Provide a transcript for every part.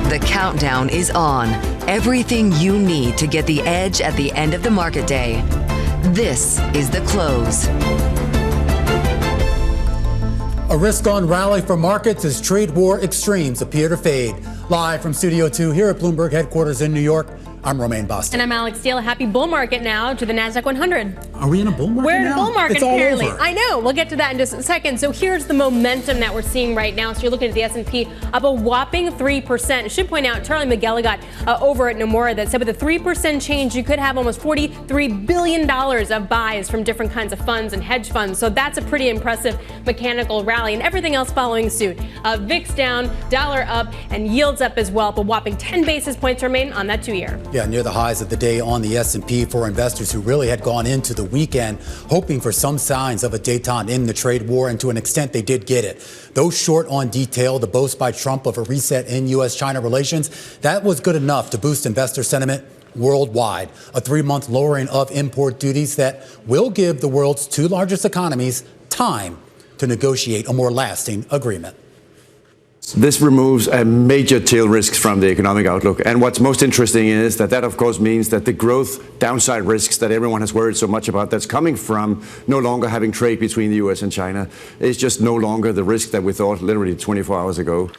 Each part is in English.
The countdown is on. Everything you need to get the edge at the end of the market day. This is The Close. A risk-on rally for markets as trade war extremes appear to fade. Live from Studio 2 here at Bloomberg headquarters in New York, I'm Romaine Boston. And I'm Alex Steele. Happy bull market now to the Nasdaq 100. Are we in a bull market We're in a bull market, it's all apparently. over. I know. We'll get to that in just a second. So here's the momentum that we're seeing right now. So you're looking at the S&P up a whopping 3%. I should point out, Charlie McGilligot over at Nomura that said with a 3% change, you could have almost $43 billion of buys from different kinds of funds and hedge funds. So that's a pretty impressive mechanical rally. And everything else following suit. VIX down, dollar up, and yields up as well. But a whopping 10 basis points remain on that 2-year. Yeah, near the highs of the day on the S&P for investors who really had gone into the weekend hoping for some signs of a détente in the trade war, and to an extent they did get it. Those short on detail, the boast by Trump of a reset in U.S.-China relations, that was good enough to boost investor sentiment worldwide. A 3-month lowering of import duties that will give the world's 2 largest economies time to negotiate a more lasting agreement. This removes a major tail risk from the economic outlook. And what's most interesting is that of course, means that the growth downside risks that everyone has worried so much about that's coming from no longer having trade between the U.S. and China is just no longer the risk that we thought literally 24 hours ago.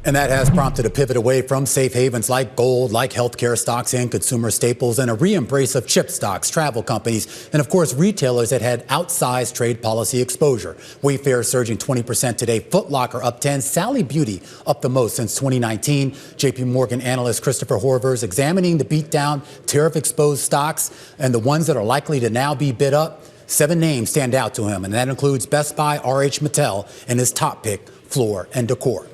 And that has prompted a pivot away from safe havens like gold, like healthcare stocks and consumer staples, and a re-embrace of chip stocks, travel companies, and of course retailers that had outsized trade policy exposure. Wayfair surging 20% today, Foot Locker up 10%, Sally Beauty up the most since 2019. JP Morgan analyst Christopher Horvers examining the beatdown tariff-exposed stocks and the ones that are likely to now be bid up. 7 names stand out to him, and that includes Best Buy, RH Mattel, and his top pick, Floor & Decor.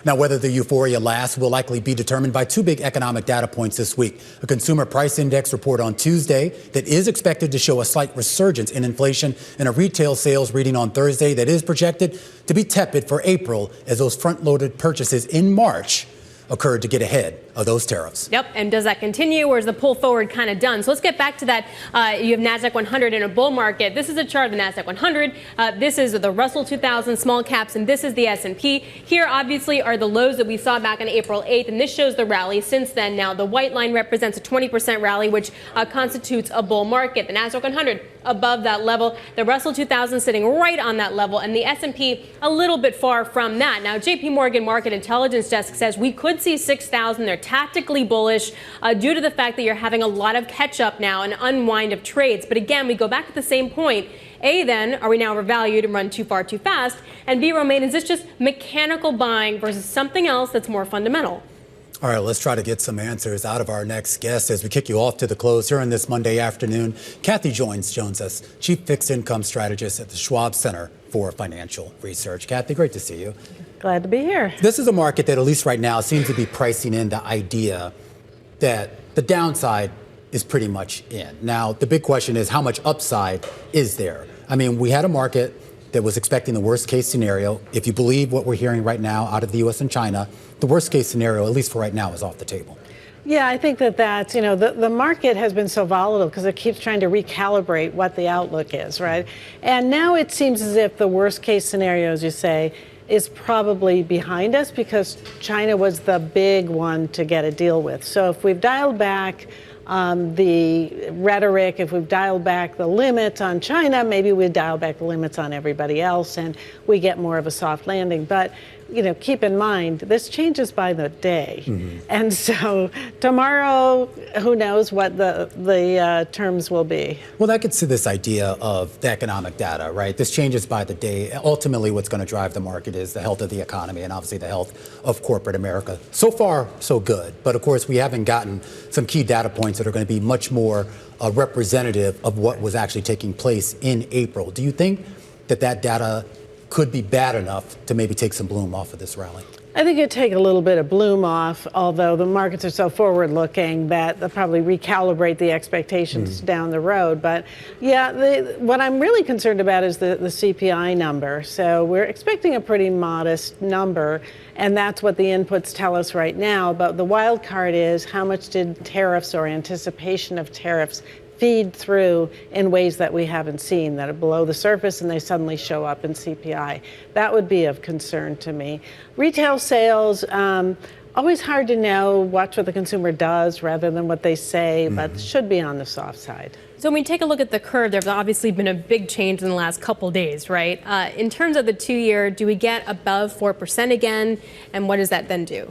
Now, whether the euphoria lasts will likely be determined by 2 big economic data points this week. A consumer price index report on Tuesday that is expected to show a slight resurgence in inflation, and a retail sales reading on Thursday that is projected to be tepid for April as those front-loaded purchases in March occurred to get ahead of those tariffs. Yep. And does that continue, or is the pull forward kind of done? So let's get back to that. You have Nasdaq 100 in a bull market. This is a chart of the Nasdaq 100. This is the Russell 2000 small caps, and this is the S&P. Here, obviously, are the lows that we saw back on April 8th, and this shows the rally since then. Now, the white line represents a 20% rally, which constitutes a bull market. The Nasdaq 100 above that level. The Russell 2000 sitting right on that level, and the S&P a little bit far from that. Now, JP Morgan Market Intelligence Desk says we could see 6,000. They're tactically bullish due to the fact that you're having a lot of catch up now and unwind of trades. But again, we go back to the same point. A, then, are we now overvalued and run too far too fast? And B, Romaine, is this just mechanical buying versus something else that's more fundamental? All right, let's try to get some answers out of our next guest as we kick you off to the close here on this Monday afternoon. Kathy joins us, Chief Fixed Income Strategist at the Schwab Center for Financial Research. Kathy, great to see you. Glad to be here. This is a market that, at least right now, seems to be pricing in the idea that the downside is pretty much in. Now, the big question is, how much upside is there? I mean, we had a market that was expecting the worst case scenario. If you believe what we're hearing right now out of the U.S. and China, the worst case scenario, at least for right now, is off the table. Yeah, I think that's, the market has been so volatile because it keeps trying to recalibrate what the outlook is, right? And now it seems as if the worst case scenario, as you say, is probably behind us because China was the big one to get a deal with. So if we've dialed back the rhetoric, if we've dialed back the limits on China, maybe we dial back the limits on everybody else and we get more of a soft landing. But keep in mind, this changes by the day. Mm-hmm. And so tomorrow, who knows what the terms will be. Well, that gets to this idea of the economic data, right? This changes by the day. Ultimately, what's going to drive the market is the health of the economy and obviously the health of corporate America. So far, so good. But of course, we haven't gotten some key data points that are going to be much more representative of what was actually taking place in April. Do you think that data could be bad enough to maybe take some bloom off of this rally? I think it'd take a little bit of bloom off, although the markets are so forward-looking that they'll probably recalibrate the expectations down the road. But yeah, what I'm really concerned about is the CPI number. So we're expecting a pretty modest number, and that's what the inputs tell us right now. But the wild card is how much did tariffs or anticipation of tariffs feed through in ways that we haven't seen, that are below the surface and they suddenly show up in CPI. That would be of concern to me. Retail sales Always hard to know. Watch what the consumer does rather than what they say, but should be on the soft side. So when we take a look at the curve, there's obviously been a big change in the last couple days, right? In terms of the 2-year, do we get above 4% again? And what does that then do?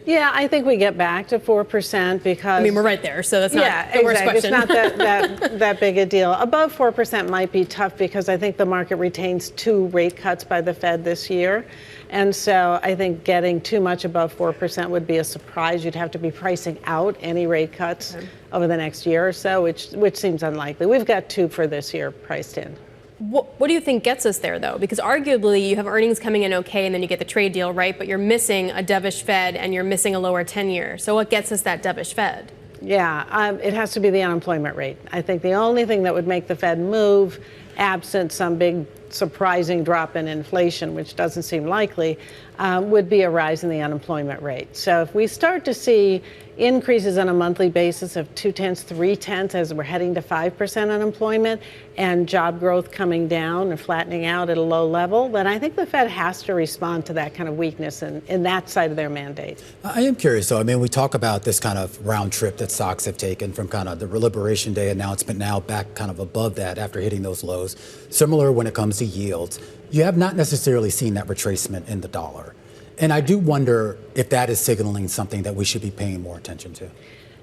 Yeah, I think we get back to 4% because... I mean, we're right there, so that's not the worst question. It's not that big a deal. Above 4% might be tough because I think the market retains 2 rate cuts by the Fed this year. And so I think getting too much above 4% would be a surprise. You'd have to be pricing out any rate cuts over the next year or so, which seems unlikely. We've got 2 for this year priced in. What do you think gets us there, though? Because arguably you have earnings coming in okay, and then you get the trade deal, right? But you're missing a dovish Fed, and you're missing a lower 10-year. So what gets us that dovish Fed? Yeah, it has to be the unemployment rate. I think the only thing that would make the Fed move, absent some big surprising drop in inflation, which doesn't seem likely, would be a rise in the unemployment rate. So if we start to see increases on a monthly basis of 0.2, 0.3 as we're heading to 5% unemployment and job growth coming down and flattening out at a low level, then I think the Fed has to respond to that kind of weakness in that side of their mandate. I am curious, though. I mean, we talk about this kind of round trip that stocks have taken from kind of the Liberation Day announcement now back kind of above that after hitting those lows. Similar when it comes to yields. You have not necessarily seen that retracement in the dollar. And I do wonder if that is signaling something that we should be paying more attention to.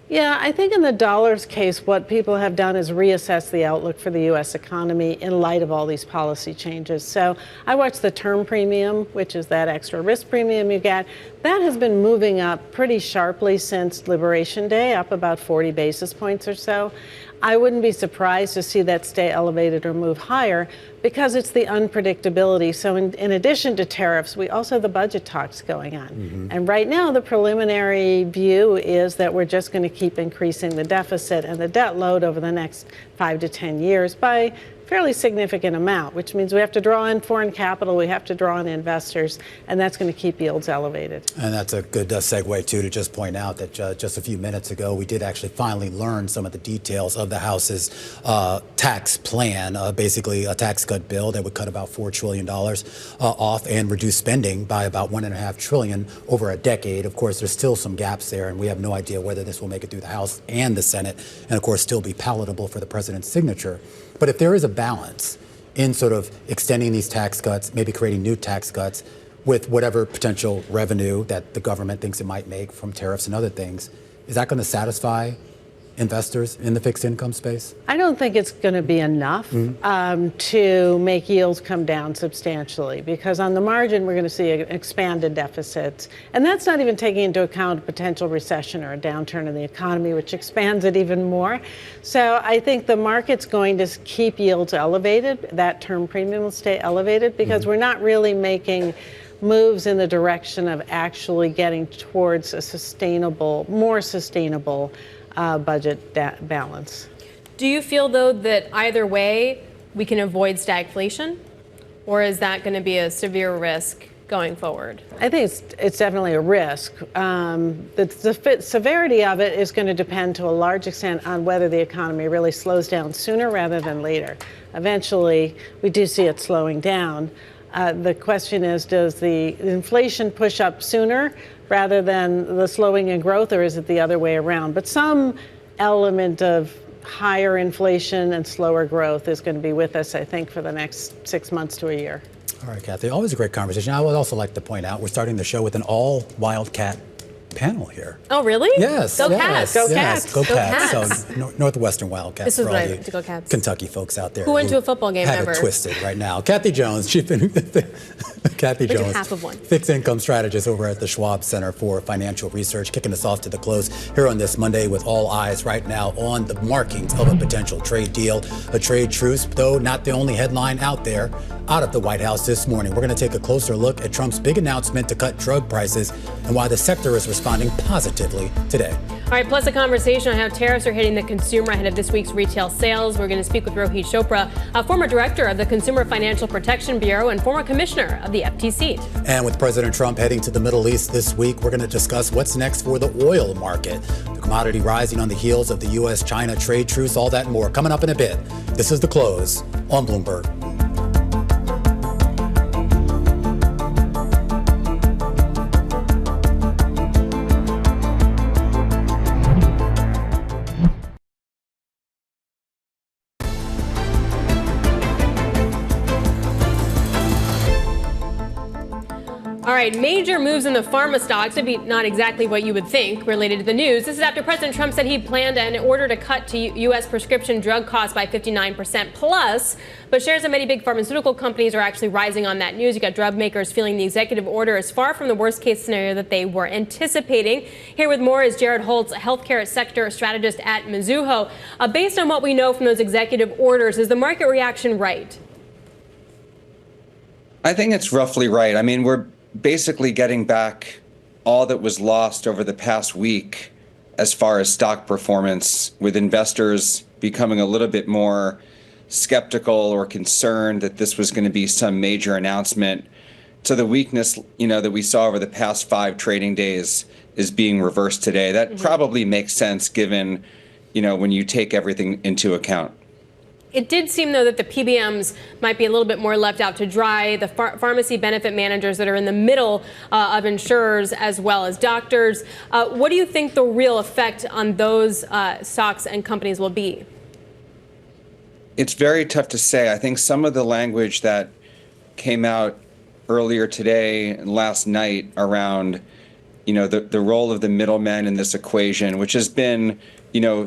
Yeah, I think in the dollar's case, what people have done is reassess the outlook for the U.S. economy in light of all these policy changes. So I watched the term premium, which is that extra risk premium you get. That has been moving up pretty sharply since Liberation Day, up about 40 basis points or so. I wouldn't be surprised to see that stay elevated or move higher because it's the unpredictability. So in addition to tariffs, we also have the budget talks going on. And right now, the preliminary view is that we're just going to keep increasing the deficit and the debt load over the next 5 to 10 years by fairly significant amount, which means we have to draw in foreign capital, we have to draw in investors, and that's going to keep yields elevated. And that's a good segue, too, to just point out that just a few minutes ago, we did actually finally learn some of the details of the House's tax plan, basically a tax cut bill that would cut about $4 trillion off and reduce spending by about $1.5 trillion over a decade. Of course, there's still some gaps there, and we have no idea whether this will make it through the House and the Senate, and of course, still be palatable for the president's signature. But if there is a balance in sort of extending these tax cuts, maybe creating new tax cuts with whatever potential revenue that the government thinks it might make from tariffs and other things, is that going to satisfy investors in the fixed income space? I don't think it's going to be enough to make yields come down substantially, because on the margin we're going to see expanded deficits, and that's not even taking into account a potential recession or a downturn in the economy, which expands it even more. So I think the market's going to keep yields elevated. That term premium will stay elevated because we're not really making moves in the direction of actually getting towards a sustainable, more sustainable budget balance. Do you feel, though, that either way we can avoid stagflation, or is that going to be a severe risk going forward? I think it's definitely a risk. The severity of it is going to depend to a large extent on whether the economy really slows down sooner rather than later. Eventually, we do see it slowing down. The question is, does the inflation push up sooner rather than the slowing in growth, or is it the other way around? But some element of higher inflation and slower growth is going to be with us, I think, for the next 6 months to a year. All right, Kathy, always a great conversation. I would also like to point out we're starting the show with an all Wildcat panel here. Oh, really? Yes. Go yes, Cats. Go yes, Cats. Go Go Cats. Cats. So Northwestern Wildcats. This is for all right, you to go Cats. Kentucky folks out there. Who went to a football game have ever? it twisted right now. Kathy Jones, Kathy to Jones, half of one. fixed income strategist over at the Schwab Center for Financial Research, kicking us off to the close here on this Monday with all eyes right now on the markings of a potential trade deal. A trade truce, though not the only headline out there out of the White House this morning. We're going to take a closer look at Trump's big announcement to cut drug prices and why the sector is responding positively today. All right, plus a conversation on how tariffs are hitting the consumer ahead of this week's retail sales. We're going to speak with Rohit Chopra, a former director of the Consumer Financial Protection Bureau and former commissioner of the FTC. And with President Trump heading to the Middle East this week, we're going to discuss what's next for the oil market. The commodity rising on the heels of the U.S.-China trade truce, all that and more coming up in a bit. This is The Close on Bloomberg. right, major moves in the pharma stocks, maybe not exactly what you would think related to the news. This is after President Trump said he planned an order to cut to U.S. prescription drug costs by 59% plus. But shares of many big pharmaceutical companies are actually rising on that news. You got drug makers feeling the executive order is far from the worst case scenario that they were anticipating. Here with more is Jared Holz, a healthcare sector strategist at Mizuho. Based on what we know from those executive orders, is the market reaction right? I think it's roughly right. I mean, we're basically getting back all that was lost over the past week as far as stock performance, with investors becoming a little bit more skeptical or concerned that this was going to be some major announcement. So the weakness, that we saw over the past 5 trading days is being reversed today. That probably makes sense given, when you take everything into account. It did seem, though, that the PBMs might be a little bit more left out to dry. The pharmacy benefit managers that are in the middle of insurers as well as doctors. What do you think the real effect on those stocks and companies will be? It's very tough to say. I think some of the language that came out earlier today and last night around, the role of the middlemen in this equation, which has been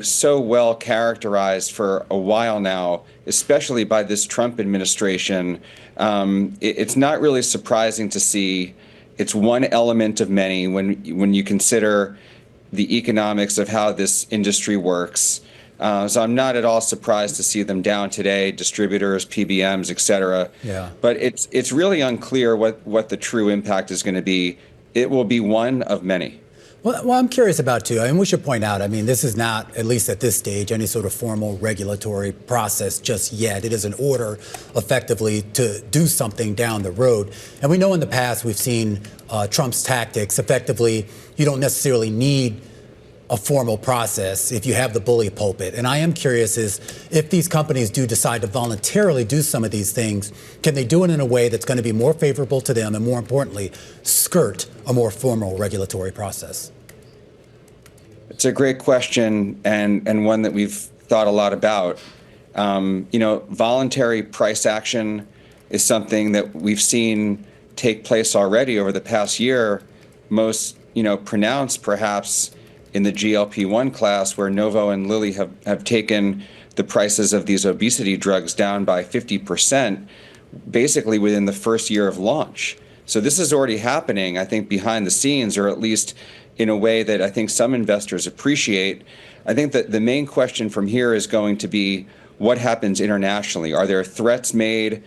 so well characterized for a while now, especially by this Trump administration. It's not really surprising to see. It's one element of many when you consider the economics of how this industry works. So I'm not at all surprised to see them down today, distributors, PBMs, et cetera. Yeah. But it's really unclear what the true impact is going to be. It will be one of many. Well, I'm curious about, too, and we should point out, this is not, at least at this stage, any sort of formal regulatory process just yet. It is an order, effectively, to do something down the road. And we know in the past we've seen Trump's tactics. Effectively, you don't necessarily need a formal process if you have the bully pulpit. And I am curious is if these companies do decide to voluntarily do some of these things, can they do it in a way that's going to be more favorable to them and, more importantly, skirt a more formal regulatory process? It's a great question and one that we've thought a lot about. Voluntary price action is something that we've seen take place already over the past year, most pronounced perhaps in the GLP-1 class, where Novo and Lilly have taken the prices of these obesity drugs down by 50%, basically within the first year of launch. So this is already happening, I think, behind the scenes, or at least in a way that I think some investors appreciate. I think that the main question from here is going to be what happens internationally. Are there threats made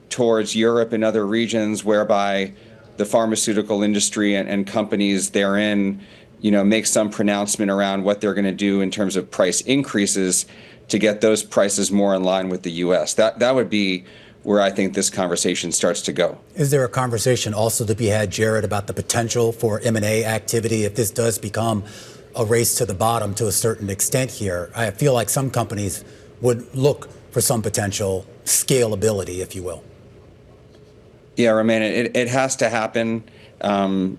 towards Europe and other regions whereby the pharmaceutical industry and companies therein, make some pronouncement around what they're going to do in terms of price increases to get those prices more in line with the U.S.? That would be where I think this conversation starts to go. Is there a conversation also to be had, Jared, about the potential for M&A activity if this does become a race to the bottom to a certain extent here? I feel like some companies would look for some potential scalability, if you will. Yeah, Romain, it has to happen. I'm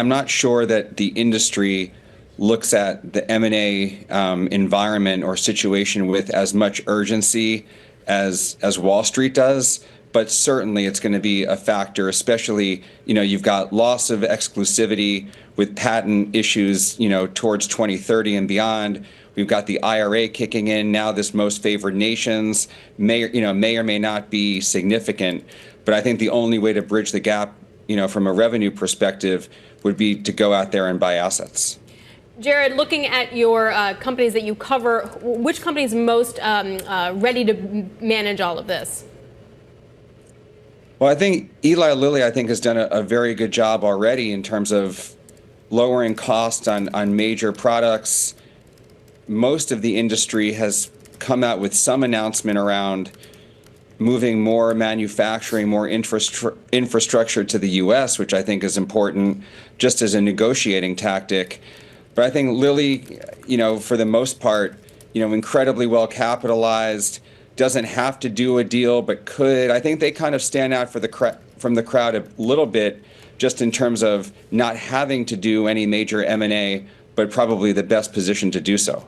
not sure that the industry looks at the M&A environment or situation with as much urgency as Wall Street does, but certainly it's going to be a factor, especially, you've got loss of exclusivity with patent issues, towards 2030 and beyond. We've got the IRA kicking in now. This most favored nations may or may not be significant, but I think the only way to bridge the gap, from a revenue perspective, would be to go out there and buy assets. Jared, looking at your companies that you cover, which company is most ready to manage all of this? Well, I think Eli Lilly, has done a very good job already in terms of lowering costs on major products. Most of the industry has come out with some announcement around moving more manufacturing, more infrastructure to the U.S., which I think is important just as a negotiating tactic. But I think Lilly, for the most part, incredibly well capitalized, doesn't have to do a deal, but could. I think they kind of stand out from the crowd a little bit, just in terms of not having to do any major M&A, but probably the best position to do so.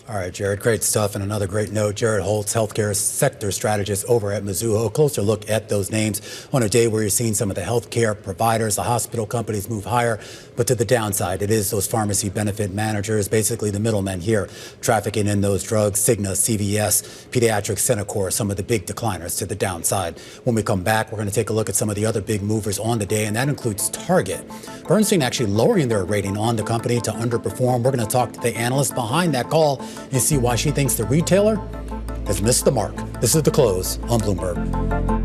All right, Jared, great stuff. And another great note, Jared Holz, healthcare sector strategist over at Mizuho. A closer look at those names on a day where you're seeing some of the healthcare providers, the hospital companies move higher. But to the downside, it is those pharmacy benefit managers, basically the middlemen here, trafficking in those drugs, Cigna, CVS, Pediatrics, Centocor, some of the big decliners to the downside. When we come back, we're going to take a look at some of the other big movers on the day, and that includes Target. Bernstein actually lowering their rating on the company to underperform. We're going to talk to the analyst behind that call and see why she thinks the retailer has missed the mark. This is The Close on Bloomberg.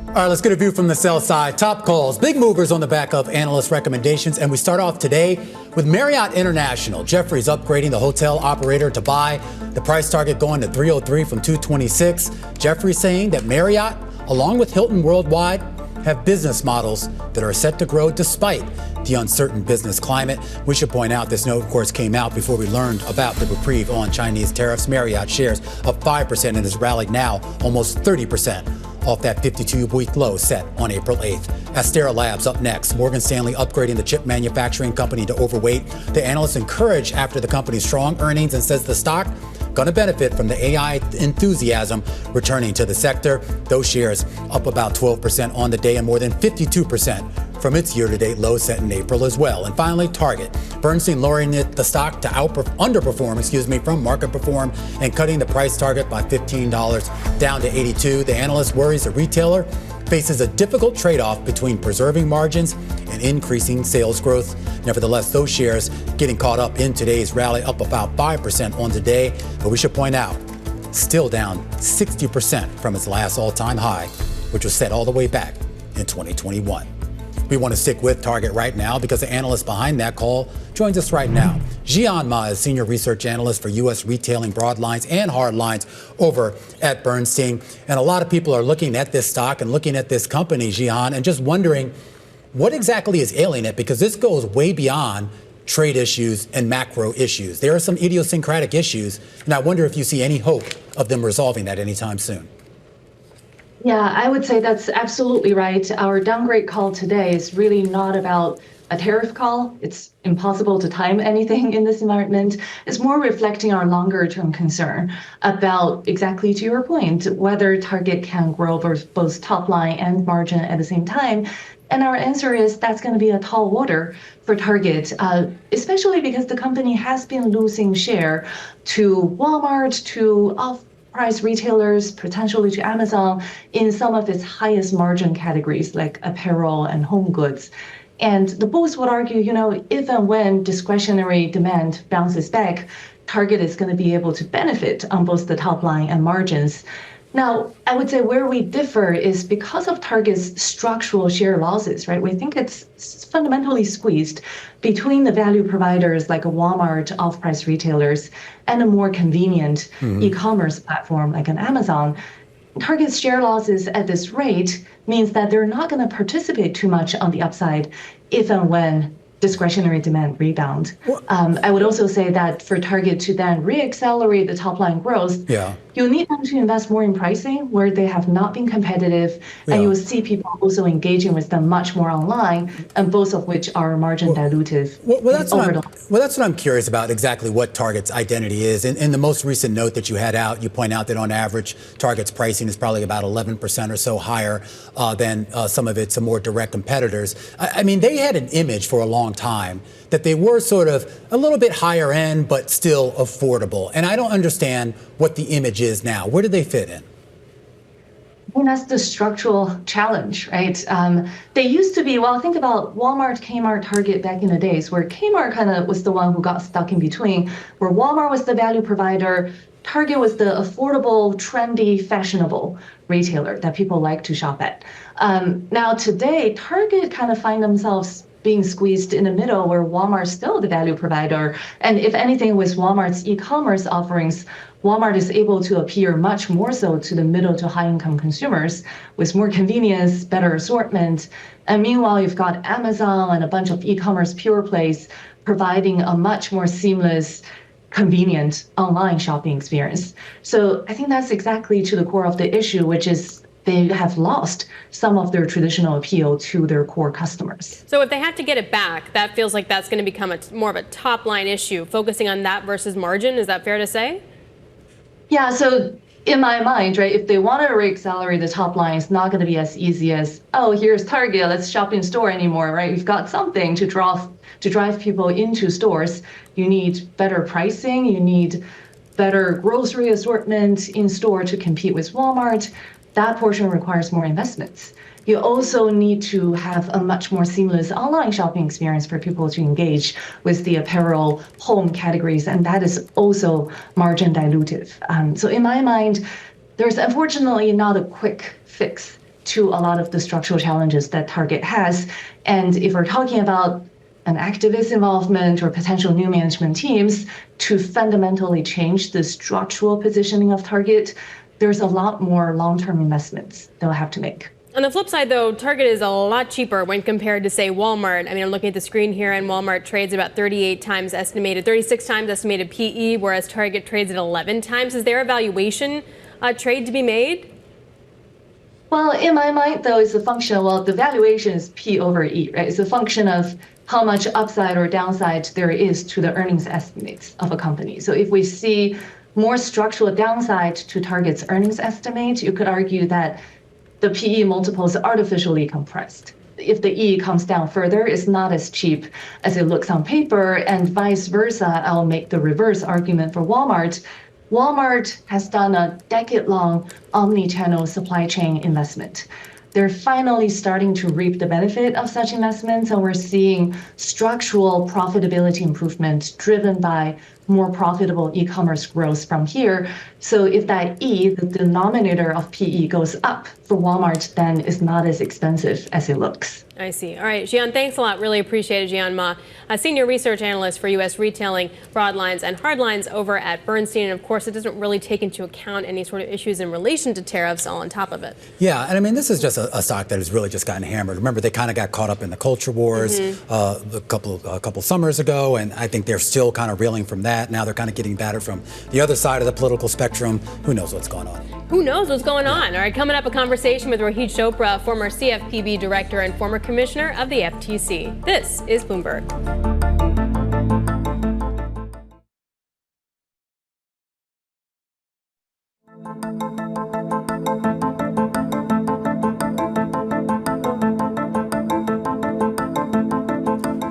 All right, let's get a view from the sell side. Top calls, big movers on the back of analyst recommendations. And we start off today with Marriott International. Jefferies upgrading the hotel operator to buy. The price target going to 303 from 226. Jefferies saying that Marriott, along with Hilton Worldwide, have business models that are set to grow despite the uncertain business climate. We should point out this note, of course, came out before we learned about the reprieve on Chinese tariffs. Marriott shares up 5% and has rallied now almost 30%. Off that 52-week low set on April 8th. Astera Labs up next. Morgan Stanley upgrading the chip manufacturing company to overweight. The analysts encouraged after the company's strong earnings and says the stock going to benefit from the AI enthusiasm returning to the sector. Those shares up about 12% on the day and more than 52% from its year-to-date low set in April as well. And finally, Target. Bernstein lowering the stock to underperform, from market perform and cutting the price target by $15 down to 82. The analyst worries the retailer faces a difficult trade-off between preserving margins and increasing sales growth. Nevertheless, those shares getting caught up in today's rally, up about 5% on today. But we should point out, still down 60% from its last all-time high, which was set all the way back in 2021. We want to stick with Target right now because the analyst behind that call joins us right now. Zhihan Ma is senior research analyst for U.S. retailing broadlines and hardlines over at Bernstein. And a lot of people are looking at this stock and looking at this company, Zhihan, and just wondering what exactly is ailing it, because this goes way beyond trade issues and macro issues. There are some idiosyncratic issues, and I wonder if you see any hope of them resolving that anytime soon. Yeah, I would say that's absolutely right. Our downgrade call today is really not about a tariff call. It's impossible to time anything in this environment. It's more reflecting our longer term concern about, exactly to your point, whether Target can grow both top line and margin at the same time. And our answer is that's going to be a tall order for Target, especially because the company has been losing share to Walmart, to off-price retailers, potentially to Amazon in some of its highest margin categories like apparel and home goods. And the bulls would argue, if and when discretionary demand bounces back, Target is going to be able to benefit on both the top line and margins. Now, I would say where we differ is because of Target's structural share losses, right? We think it's fundamentally squeezed between the value providers like a Walmart, off-price retailers, and a more convenient e-commerce platform like an Amazon. Target's share losses at this rate means that they're not going to participate too much on the upside if and when discretionary demand rebound. I would also say that for Target to then reaccelerate the top line growth, you'll need them to invest more in pricing where they have not been competitive, and you will see people also engaging with them much more online, and both of which are margin dilutive. That's what I'm curious about, exactly what Target's identity is. In the most recent note that you had out, you point out that on average, Target's pricing is probably about 11% or so higher than some of its more direct competitors. I mean, they had an image for a long time that they were sort of a little bit higher end, but still affordable. And I don't understand what the image is now. Where do they fit in? I mean, that's the structural challenge, right? They used to be, think about Walmart, Kmart, Target back in the days where Kmart kind of was the one who got stuck in between, where Walmart was the value provider, Target was the affordable, trendy, fashionable retailer that people like to shop at. Now today, Target kind of find themselves being squeezed in the middle where Walmart's still the value provider. And if anything, with Walmart's e-commerce offerings, Walmart is able to appear much more so to the middle to high income consumers with more convenience, better assortment. And meanwhile, you've got Amazon and a bunch of e-commerce pure plays providing a much more seamless, convenient online shopping experience. So I think that's exactly to the core of the issue, which is they have lost some of their traditional appeal to their core customers. So if they have to get it back, that feels like that's going to become more of a top line issue, focusing on that versus margin. Is that fair to say? Yeah, so in my mind, right, if they want to reaccelerate the top line, it's not going to be as easy as, oh, here's Target, let's shop in store anymore, right? You've got something to drive people into stores. You need better pricing, you need better grocery assortment in store to compete with Walmart. That portion requires more investments. You also need to have a much more seamless online shopping experience for people to engage with the apparel home categories, and that is also margin dilutive. So in my mind, there's unfortunately not a quick fix to a lot of the structural challenges that Target has. And if we're talking about an activist involvement or potential new management teams to fundamentally change the structural positioning of Target, there's a lot more long-term investments they'll have to make. On the flip side, though, Target is a lot cheaper when compared to, say, Walmart. I mean, I'm looking at the screen here, and Walmart trades about 36 times estimated PE, whereas Target trades at 11 times. Is there a valuation trade to be made? Well, in my mind, though, it's a function, the valuation is P over E, right? It's a function of how much upside or downside there is to the earnings estimates of a company. So if we see more structural downside to Target's earnings estimate, you could argue that the PE multiple is artificially compressed. If the E comes down further, it's not as cheap as it looks on paper, and vice versa. I'll make the reverse argument for Walmart. Walmart has done a decade-long omni-channel supply chain investment. They're finally starting to reap the benefit of such investments, and we're seeing structural profitability improvement driven by more profitable e-commerce growth from here. So if that E, the denominator of PE, goes up for Walmart, then it's not as expensive as it looks. I see. All right, Zhihan, thanks a lot. Really appreciate it, Zhihan Ma, a senior research analyst for U.S. retailing, broadlines, and hardlines over at Bernstein. And of course, it doesn't really take into account any sort of issues in relation to tariffs all on top of it. Yeah, and I mean, this is just a stock that has really just gotten hammered. Remember, they kind of got caught up in the culture wars a couple summers ago, and I think they're still kind of reeling from that. Now they're kind of getting battered from the other side of the political spectrum. Who knows what's going on? Who knows what's going on? All right, coming up, a conversation with Rohit Chopra, former CFPB director and former commissioner of the FTC. This is Bloomberg.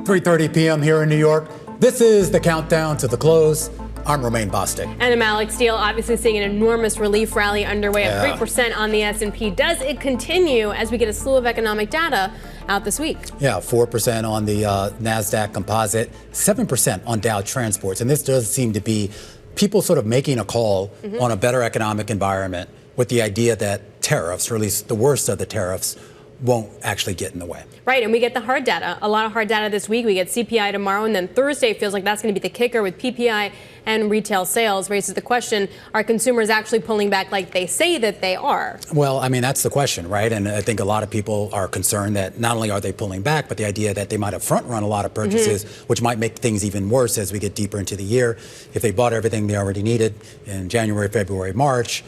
.30 p.m. here in New York. This is the countdown to the close. I'm Romaine Bostick. And I'm Alex Steele, obviously seeing an enormous relief rally underway at 3% on the S&P. Does it continue as we get a slew of economic data out this week? Yeah, 4% on the Nasdaq Composite, 7% on Dow Transports. And this does seem to be people sort of making a call on a better economic environment with the idea that tariffs, or at least the worst of the tariffs, won't actually get in the way. Right, and we get the hard data. A lot of hard data this week. We get CPI tomorrow, and then Thursday feels like that's going to be the kicker with PPI and retail sales. Raises the question, are consumers actually pulling back like they say that they are? Well, I mean, that's the question, right? And I think a lot of people are concerned that not only are they pulling back, but the idea that they might have front-run a lot of purchases, which might make things even worse as we get deeper into the year. If they bought everything they already needed in January, February, March,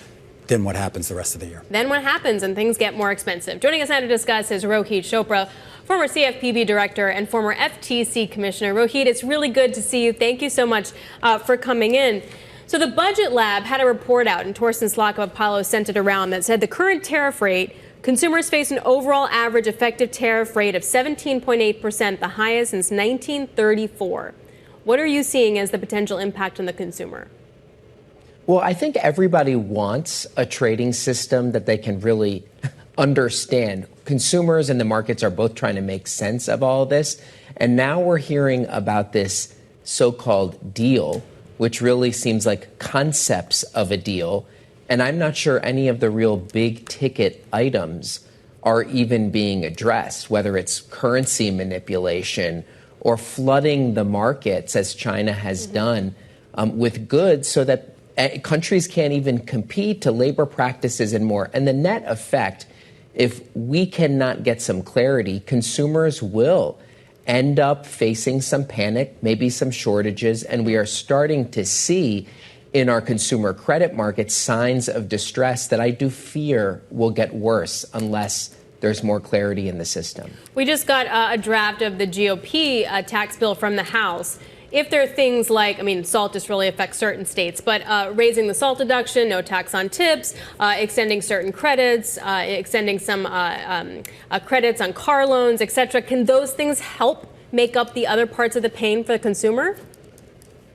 then what happens the rest of the year? Then what happens and things get more expensive. Joining us now to discuss is Rohit Chopra, former CFPB director and former FTC commissioner. Rohit, it's really good to see you. Thank you so much for coming in. So the Budget Lab had a report out, and Torsten Slok of Apollo sent it around, that said the current tariff rate, consumers face an overall average effective tariff rate of 17.8%, the highest since 1934. What are you seeing as the potential impact on the consumer? Well, I think everybody wants a trading system that they can really understand. Consumers and the markets are both trying to make sense of all of this. And now we're hearing about this so-called deal, which really seems like concepts of a deal. And I'm not sure any of the real big ticket items are even being addressed, whether it's currency manipulation or flooding the markets, as China has done, with goods so that countries can't even compete to labor practices and more. And the net effect, if we cannot get some clarity, consumers will end up facing some panic, maybe some shortages, and we are starting to see in our consumer credit market signs of distress that I do fear will get worse unless there's more clarity in the system. We just got a draft of the GOP tax bill from the House. If there are things like, SALT just really affects certain states, but raising the SALT deduction, no tax on tips, extending certain credits, extending some credits on car loans, et cetera, can those things help make up the other parts of the pain for the consumer?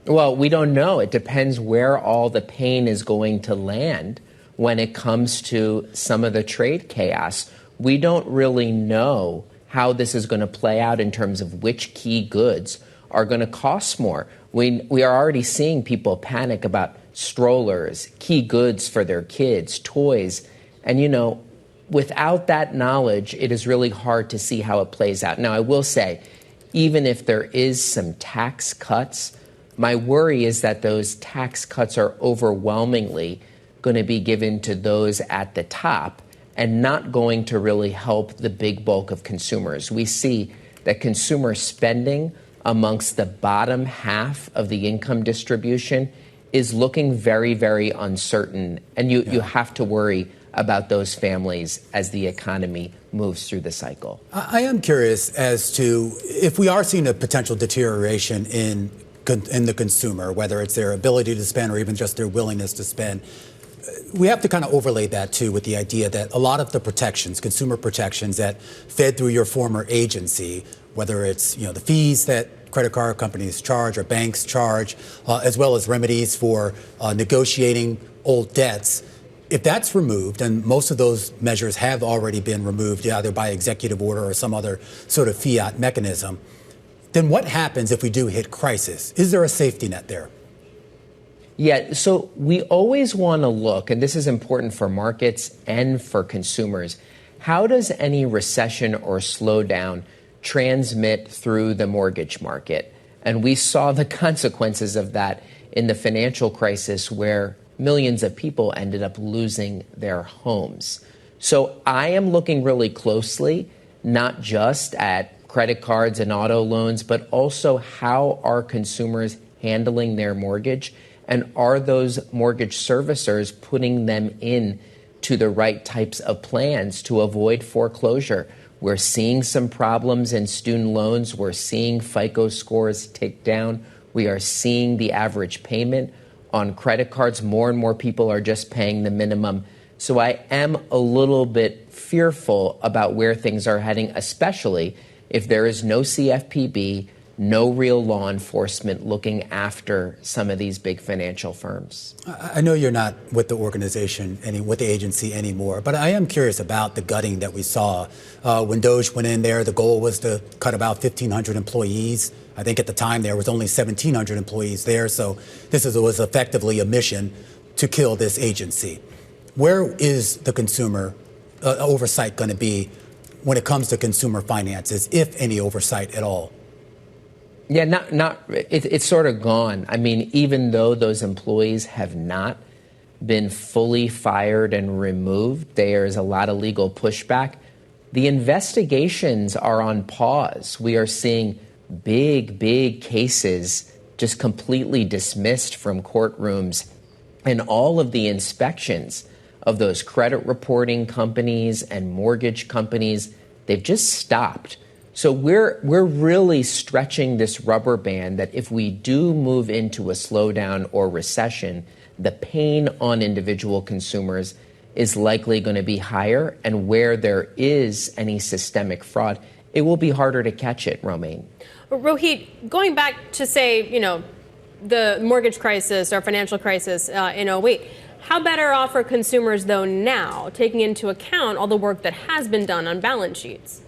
Well, we don't know. It depends where all the pain is going to land when it comes to some of the trade chaos. We don't really know how this is going to play out in terms of which key goods are going to cost more. We are already seeing people panic about strollers, key goods for their kids, toys. And, without that knowledge, it is really hard to see how it plays out. Now, I will say, even if there is some tax cuts, my worry is that those tax cuts are overwhelmingly going to be given to those at the top and not going to really help the big bulk of consumers. We see that consumer spending amongst the bottom half of the income distribution is looking very, very uncertain. And you have to worry about those families as the economy moves through the cycle. I am curious as to if we are seeing a potential deterioration in the consumer, whether it's their ability to spend or even just their willingness to spend. We have to kind of overlay that, too, with the idea that a lot of the protections, consumer protections that fed through your former agency, whether it's the fees that credit card companies charge or banks charge, as well as remedies for negotiating old debts, if that's removed, and most of those measures have already been removed either by executive order or some other sort of fiat mechanism, then what happens if we do hit crisis? Is there a safety net there? Yeah, so we always want to look, and this is important for markets and for consumers, how does any recession or slowdown transmit through the mortgage market? And we saw the consequences of that in the financial crisis where millions of people ended up losing their homes. So I am looking really closely, not just at credit cards and auto loans, but also how are consumers handling their mortgage? And are those mortgage servicers putting them in to the right types of plans to avoid foreclosure? We're seeing some problems in student loans. We're seeing FICO scores tick down. We are seeing the average payment on credit cards. More and more people are just paying the minimum. So I am a little bit fearful about where things are heading, especially if there is no CFPB, no real law enforcement looking after some of these big financial firms. I know you're not with the organization, with the agency anymore, but I am curious about the gutting that we saw. When Doge went in there, the goal was to cut about 1,500 employees. I think at the time there was only 1,700 employees there, so this was effectively a mission to kill this agency. Where is the consumer oversight going to be when it comes to consumer finances, if any oversight at all? Yeah, it's sort of gone. I mean, even though those employees have not been fully fired and removed, there's a lot of legal pushback. The investigations are on pause. We are seeing big cases just completely dismissed from courtrooms, and all of the inspections of those credit reporting companies and mortgage companies, they've just stopped. So we're really stretching this rubber band that if we do move into a slowdown or recession, the pain on individual consumers is likely going to be higher. And where there is any systemic fraud, it will be harder to catch it, Romaine. Rohit, going back to, say, the mortgage crisis or financial crisis in 08, how better off are consumers, though, now, taking into account all the work that has been done on balance sheets?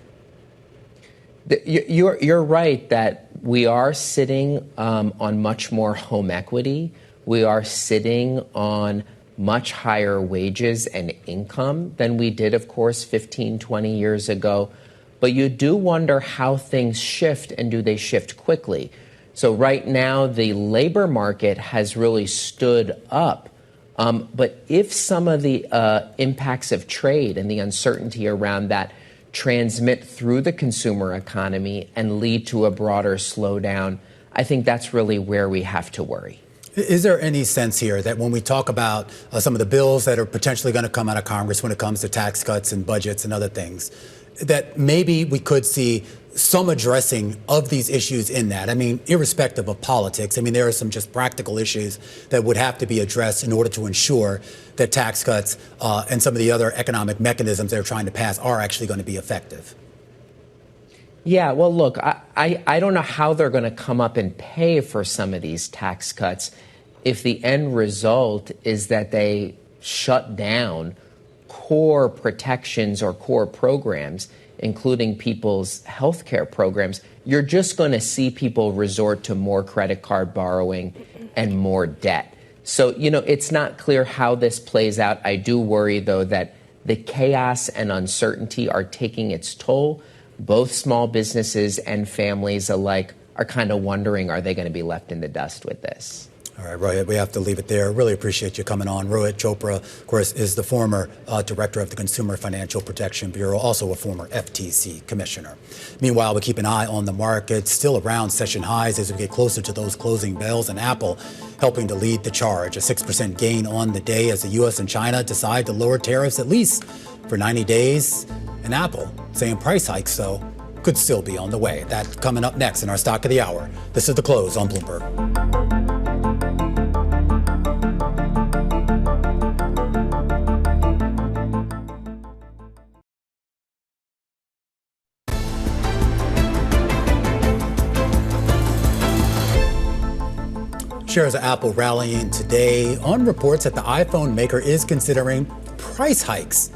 You're right that we are sitting on much more home equity. We are sitting on much higher wages and income than we did, of course, 15, 20 years ago. But you do wonder how things shift, and do they shift quickly? So right now, the labor market has really stood up. But if some of the impacts of trade and the uncertainty around that transmit through the consumer economy and lead to a broader slowdown, I think that's really where we have to worry. Is there any sense here that when we talk about some of the bills that are potentially going to come out of Congress when it comes to tax cuts and budgets and other things, that maybe we could see some addressing of these issues in that? I mean, irrespective of politics, I mean, there are some just practical issues that would have to be addressed in order to ensure that tax cuts and some of the other economic mechanisms they're trying to pass are actually going to be effective. Yeah, well, look, I don't know how they're going to come up and pay for some of these tax cuts if the end result is that they shut down core protections or core programs, including people's health care programs. You're just going to see people resort to more credit card borrowing and more debt. So, it's not clear how this plays out. I do worry, though, that the chaos and uncertainty are taking its toll. Both small businesses and families alike are kind of wondering, are they going to be left in the dust with this? All right, Rohit, we have to leave it there. Really appreciate you coming on. Rohit Chopra, of course, is the former director of the Consumer Financial Protection Bureau, also a former FTC commissioner. Meanwhile, we keep an eye on the market, still around session highs as we get closer to those closing bells, and Apple helping to lead the charge. A 6% gain on the day as the U.S. and China decide to lower tariffs at least for 90 days. And Apple saying price hikes, though, could still be on the way. That coming up next in our Stock of the Hour. This is The Close on Bloomberg. Shares of Apple rallying today on reports that the iPhone maker is considering price hikes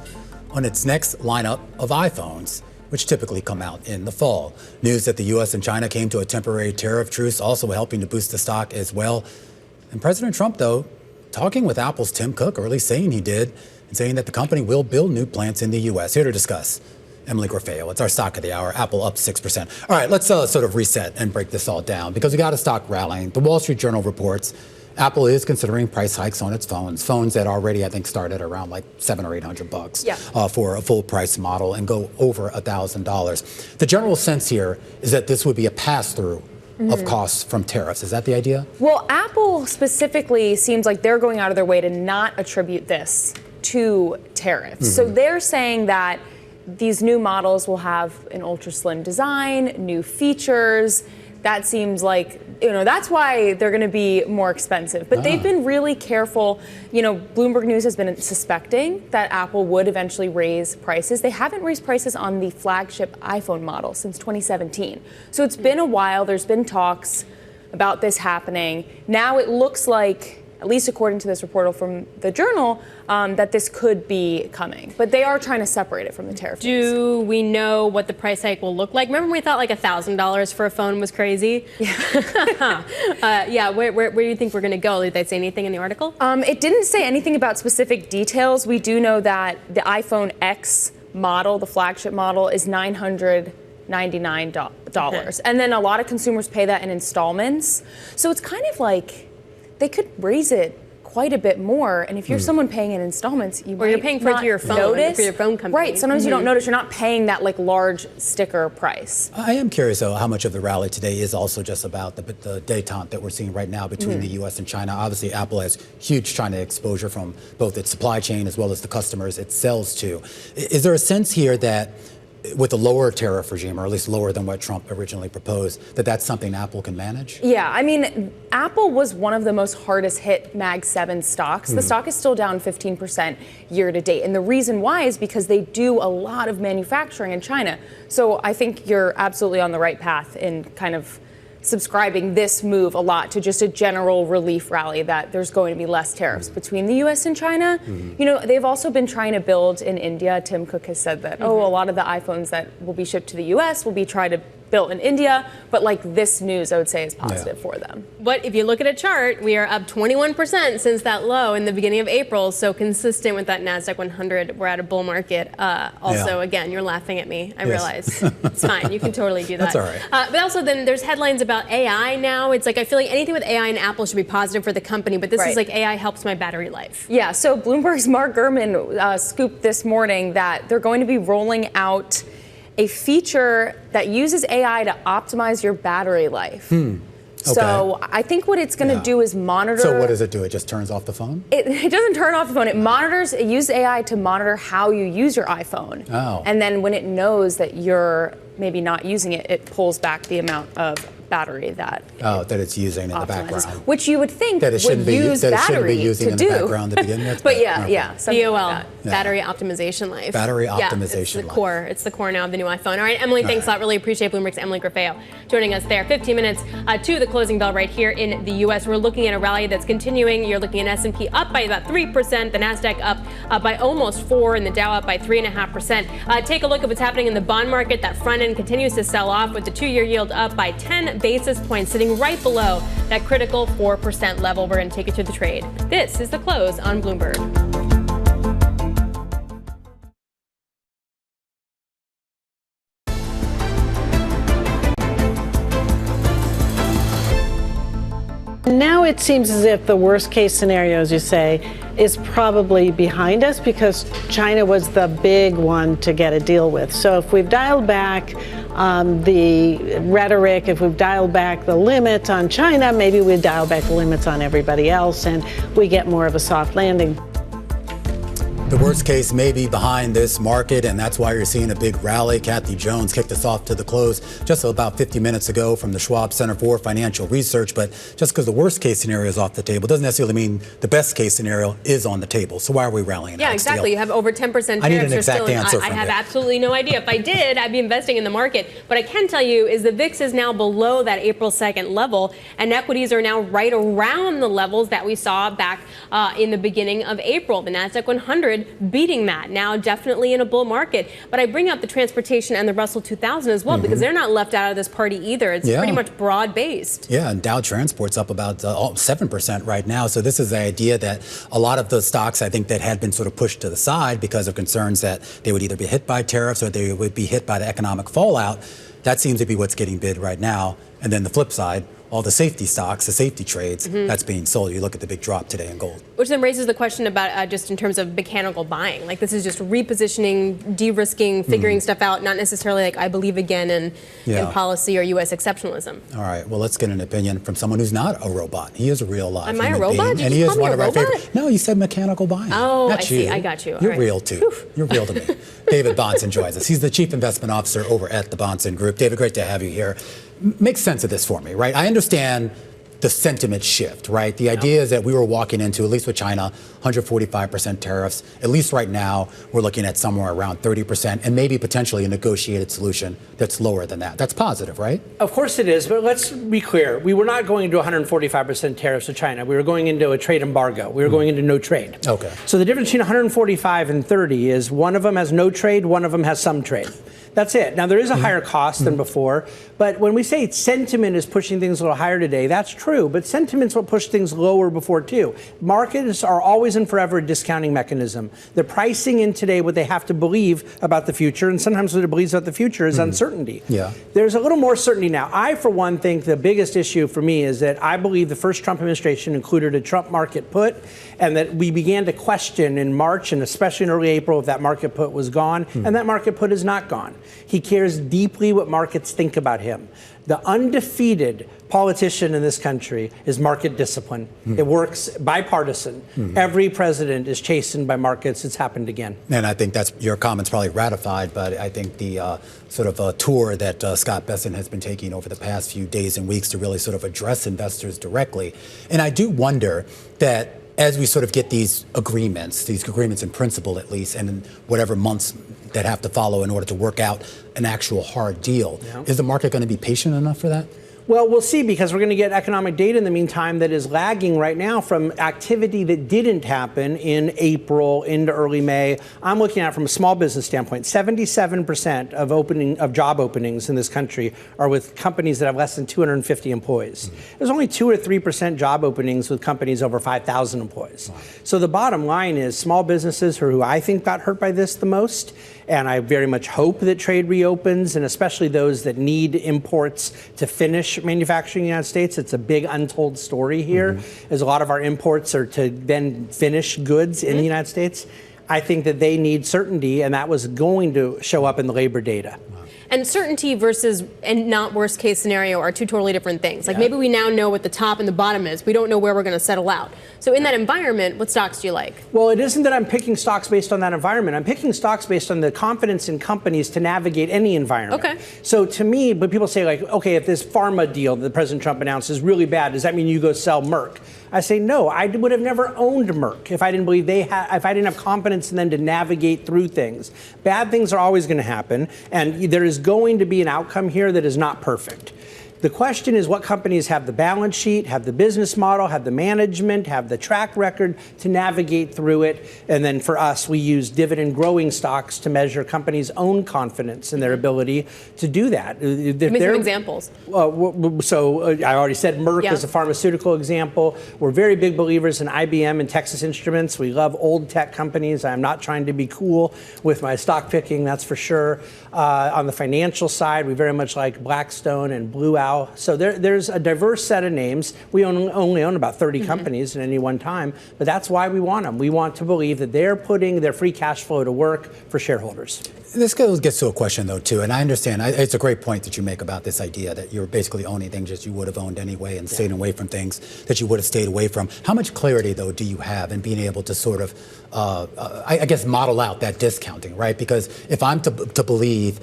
on its next lineup of iPhones, which typically come out in the fall. News that the U.S. and China came to a temporary tariff truce also helping to boost the stock as well. And President Trump, though, talking with Apple's Tim Cook, or at least saying he did, and saying that the company will build new plants in the U.S. Here to discuss, Emily Graffeo. It's our Stock of the Hour. Apple up 6%. All right, let's sort of reset and break this all down because we got a stock rallying. The Wall Street Journal reports Apple is considering price hikes on its phones that already, I think, start at around like $700 or $800 for a full price model and go over $1,000. The general sense here is that this would be a pass-through of costs from tariffs. Is that the idea? Well, Apple specifically seems like they're going out of their way to not attribute this to tariffs. So they're saying that these new models will have an ultra slim design, new features. That seems like, that's why they're going to be more expensive. But they've been really careful. Bloomberg News has been suspecting that Apple would eventually raise prices. They haven't raised prices on the flagship iPhone model since 2017. So it's been a while. There's been talks about this happening. Now it looks like, at least according to this report from the Journal, that this could be coming. But they are trying to separate it from the tariff. Do we know what the price hike will look like? Remember we thought like $1,000 for a phone was crazy? Yeah. Where do you think we're going to go? Did they say anything in the article? It didn't say anything about specific details. We do know that the iPhone X model, the flagship model, is $999. Okay. And then a lot of consumers pay that in installments. So it's kind of like they could raise it quite a bit more, and if you're someone paying in installments, you're paying for it to your phone, for your phone company. Right, sometimes you don't notice you're not paying that like large sticker price. I am curious, though, how much of the rally today is also just about the détente that we're seeing right now between the U.S. and China. Obviously, Apple has huge China exposure from both its supply chain as well as the customers it sells to. Is there a sense here that with a lower tariff regime, or at least lower than what Trump originally proposed, that's something Apple can manage? Yeah, I mean, Apple was one of the most hardest hit Mag 7 stocks. The stock is still down 15% year to date. And the reason why is because they do a lot of manufacturing in China. So I think you're absolutely on the right path in kind of subscribing this move a lot to just a general relief rally that there's going to be less tariffs between the U.S. and China. They've also been trying to build in India. Tim Cook has said that, a lot of the iPhones that will be shipped to the U.S. will be tried to built in India, but like this news, I would say, is positive for them. But if you look at a chart, we are up 21% since that low in the beginning of April. So consistent with that Nasdaq 100, we're at a bull market. Again, you're laughing at me. I realize it's fine. You can totally do that. That's all right. But also, then there's headlines about AI now. It's like I feel like anything with AI and Apple should be positive for the company, but this is like AI helps my battery life. Yeah. So Bloomberg's Mark Gurman scooped this morning that they're going to be rolling out a feature that uses AI to optimize your battery life. Okay. So I think what it's going to do is monitor. So what does it do? It just turns off the phone? It doesn't turn off the phone. It uses AI to monitor how you use your iPhone. Oh. And then when it knows that you're maybe not using it, it pulls back the amount of battery that it's using in the background, which you would think that it shouldn't would use battery using to in do. The background to begin with. But BOL, like battery optimization life. Battery optimization it's the core. It's the core now of the new iPhone. All right, Emily, thanks a lot. Really appreciate Bloomberg's Emily Graffeo joining us there. 15 minutes to the closing bell right here in the U.S. We're looking at a rally that's continuing. You're looking at S&P up by about 3%, the Nasdaq up by almost 4%, and the Dow up by 3.5%. Take a look at what's happening in the bond market. That front end continues to sell off with the 2-year yield up by 10 basis points, sitting right below that critical 4% level. We're going to take you through the trade. This is the close on Bloomberg. Now it seems as if the worst case scenario, as you say, is probably behind us because China was the big one to get a deal with. So if we've dialed back the rhetoric, if we've dialed back the limits on China, maybe we dial back the limits on everybody else and we get more of a soft landing. The worst case may be behind this market, and that's why you're seeing a big rally. Kathy Jones kicked us off to the close just about 50 minutes ago from the Schwab Center for Financial Research. But just because the worst case scenario is off the table doesn't necessarily mean the best case scenario is on the table. So why are we rallying? Yeah, exactly. You have over 10% tariffs. I need an exact answer from I have you. absolutely no idea. If I did, I'd be investing in the market. What I can tell you is the VIX is now below that April 2nd level, and equities are now right around the levels that we saw back in the beginning of April. The Nasdaq 100 beating that. Now definitely in a bull market. But I bring up the transportation and the Russell 2000 as well because they're not left out of this party either. It's pretty much broad-based. Yeah, and Dow Transport's up about 7% right now. So this is the idea that a lot of the stocks, I think, that had been sort of pushed to the side because of concerns that they would either be hit by tariffs or they would be hit by the economic fallout, that seems to be what's getting bid right now. And then the flip side, all the safety stocks, the safety trades, that's being sold. You look at the big drop today in gold. Which then raises the question about just in terms of mechanical buying. Like this is just repositioning, de-risking, figuring stuff out, not necessarily like I believe again in policy or U.S. exceptionalism. All right, well, let's get an opinion from someone who's not a robot. He is a real live Am I a robot? being, and he is one of our favorite. No, you said mechanical buying. Oh, Not I see. you. I got you. You're real too. You're real to me. David Bahnsen joins us. He's the Chief Investment Officer over at the Bahnsen Group. David, great to have you here. Make sense of this for me, right? I understand the sentiment shift, right? The idea is that we were walking into, at least with China, 145% tariffs. At least right now, we're looking at somewhere around 30% and maybe potentially a negotiated solution that's lower than that. That's positive, right? Of course it is, but let's be clear. We were not going into 145% tariffs to China. We were going into a trade embargo. We were going into no trade. Okay. So the difference between 145 and 30 is one of them has no trade, one of them has some trade. That's it. Now, there is a higher cost than before, but when we say sentiment is pushing things a little higher today, that's true, but sentiment's what pushed things lower before, too. Markets are always and forever a discounting mechanism. They're pricing in today what they have to believe about the future, and sometimes what it believes about the future is uncertainty. Yeah. There's a little more certainty now. I, for one, think the biggest issue for me is that I believe the first Trump administration included a Trump market put, and that we began to question in March and especially in early April if that market put was gone, and that market put is not gone. He cares deeply what markets think about him. The undefeated politician in this country is market discipline. It works bipartisan. Every president is chastened by markets. It's happened again. And I think that's your comments probably ratified, but I think the sort of tour that Scott Bessent has been taking over the past few days and weeks to really sort of address investors directly. And I do wonder that as we sort of get these agreements in principle at least, and in whatever months that have to follow in order to work out an actual hard deal, is the market going to be patient enough for that? Well, we'll see, because we're going to get economic data in the meantime that is lagging right now from activity that didn't happen in April into early May. I'm looking at it from a small business standpoint. 77% of job openings in this country are with companies that have less than 250 employees. There's only 2 or 3% job openings with companies over 5,000 employees. So the bottom line is small businesses are who I think got hurt by this the most. And I very much hope that trade reopens, and especially those that need imports to finish manufacturing in the United States. It's a big untold story here, as a lot of our imports are to then finish goods in the United States. I think that they need certainty, and that was going to show up in the labor data. And certainty versus and not worst case scenario are two totally different things. Like maybe we now know what the top and the bottom is. We don't know where we're going to settle out. So in that environment, what stocks do you like? Well, it isn't that I'm picking stocks based on that environment. I'm picking stocks based on the confidence in companies to navigate any environment. Okay. So to me, but people say like, okay, if this pharma deal that President Trump announced is really bad, does that mean you go sell Merck? I say no. I would have never owned Merck if I didn't believe if I didn't have confidence in them to navigate through things. Bad things are always going to happen, and there is going to be an outcome here that is not perfect. The question is what companies have the balance sheet, have the business model, have the management, have the track record to navigate through it. And then for us, we use dividend growing stocks to measure companies' own confidence in their ability to do that. Give me some examples. I already said Merck is a pharmaceutical example. We're very big believers in IBM and Texas Instruments. We love old tech companies. I'm not trying to be cool with my stock picking, that's for sure. On the financial side, we very much like Blackstone and Blue Owl. So there's a diverse set of names. We only own about 30 companies at any one time, but that's why we want them. We want to believe that they're putting their free cash flow to work for shareholders. This gets to a question, though, too, and I understand. It's a great point that you make about this idea that you're basically owning things that you would have owned anyway and staying away from things that you would have stayed away from. How much clarity, though, do you have in being able to sort of, I guess, model out that discounting, right? Because if I'm to believe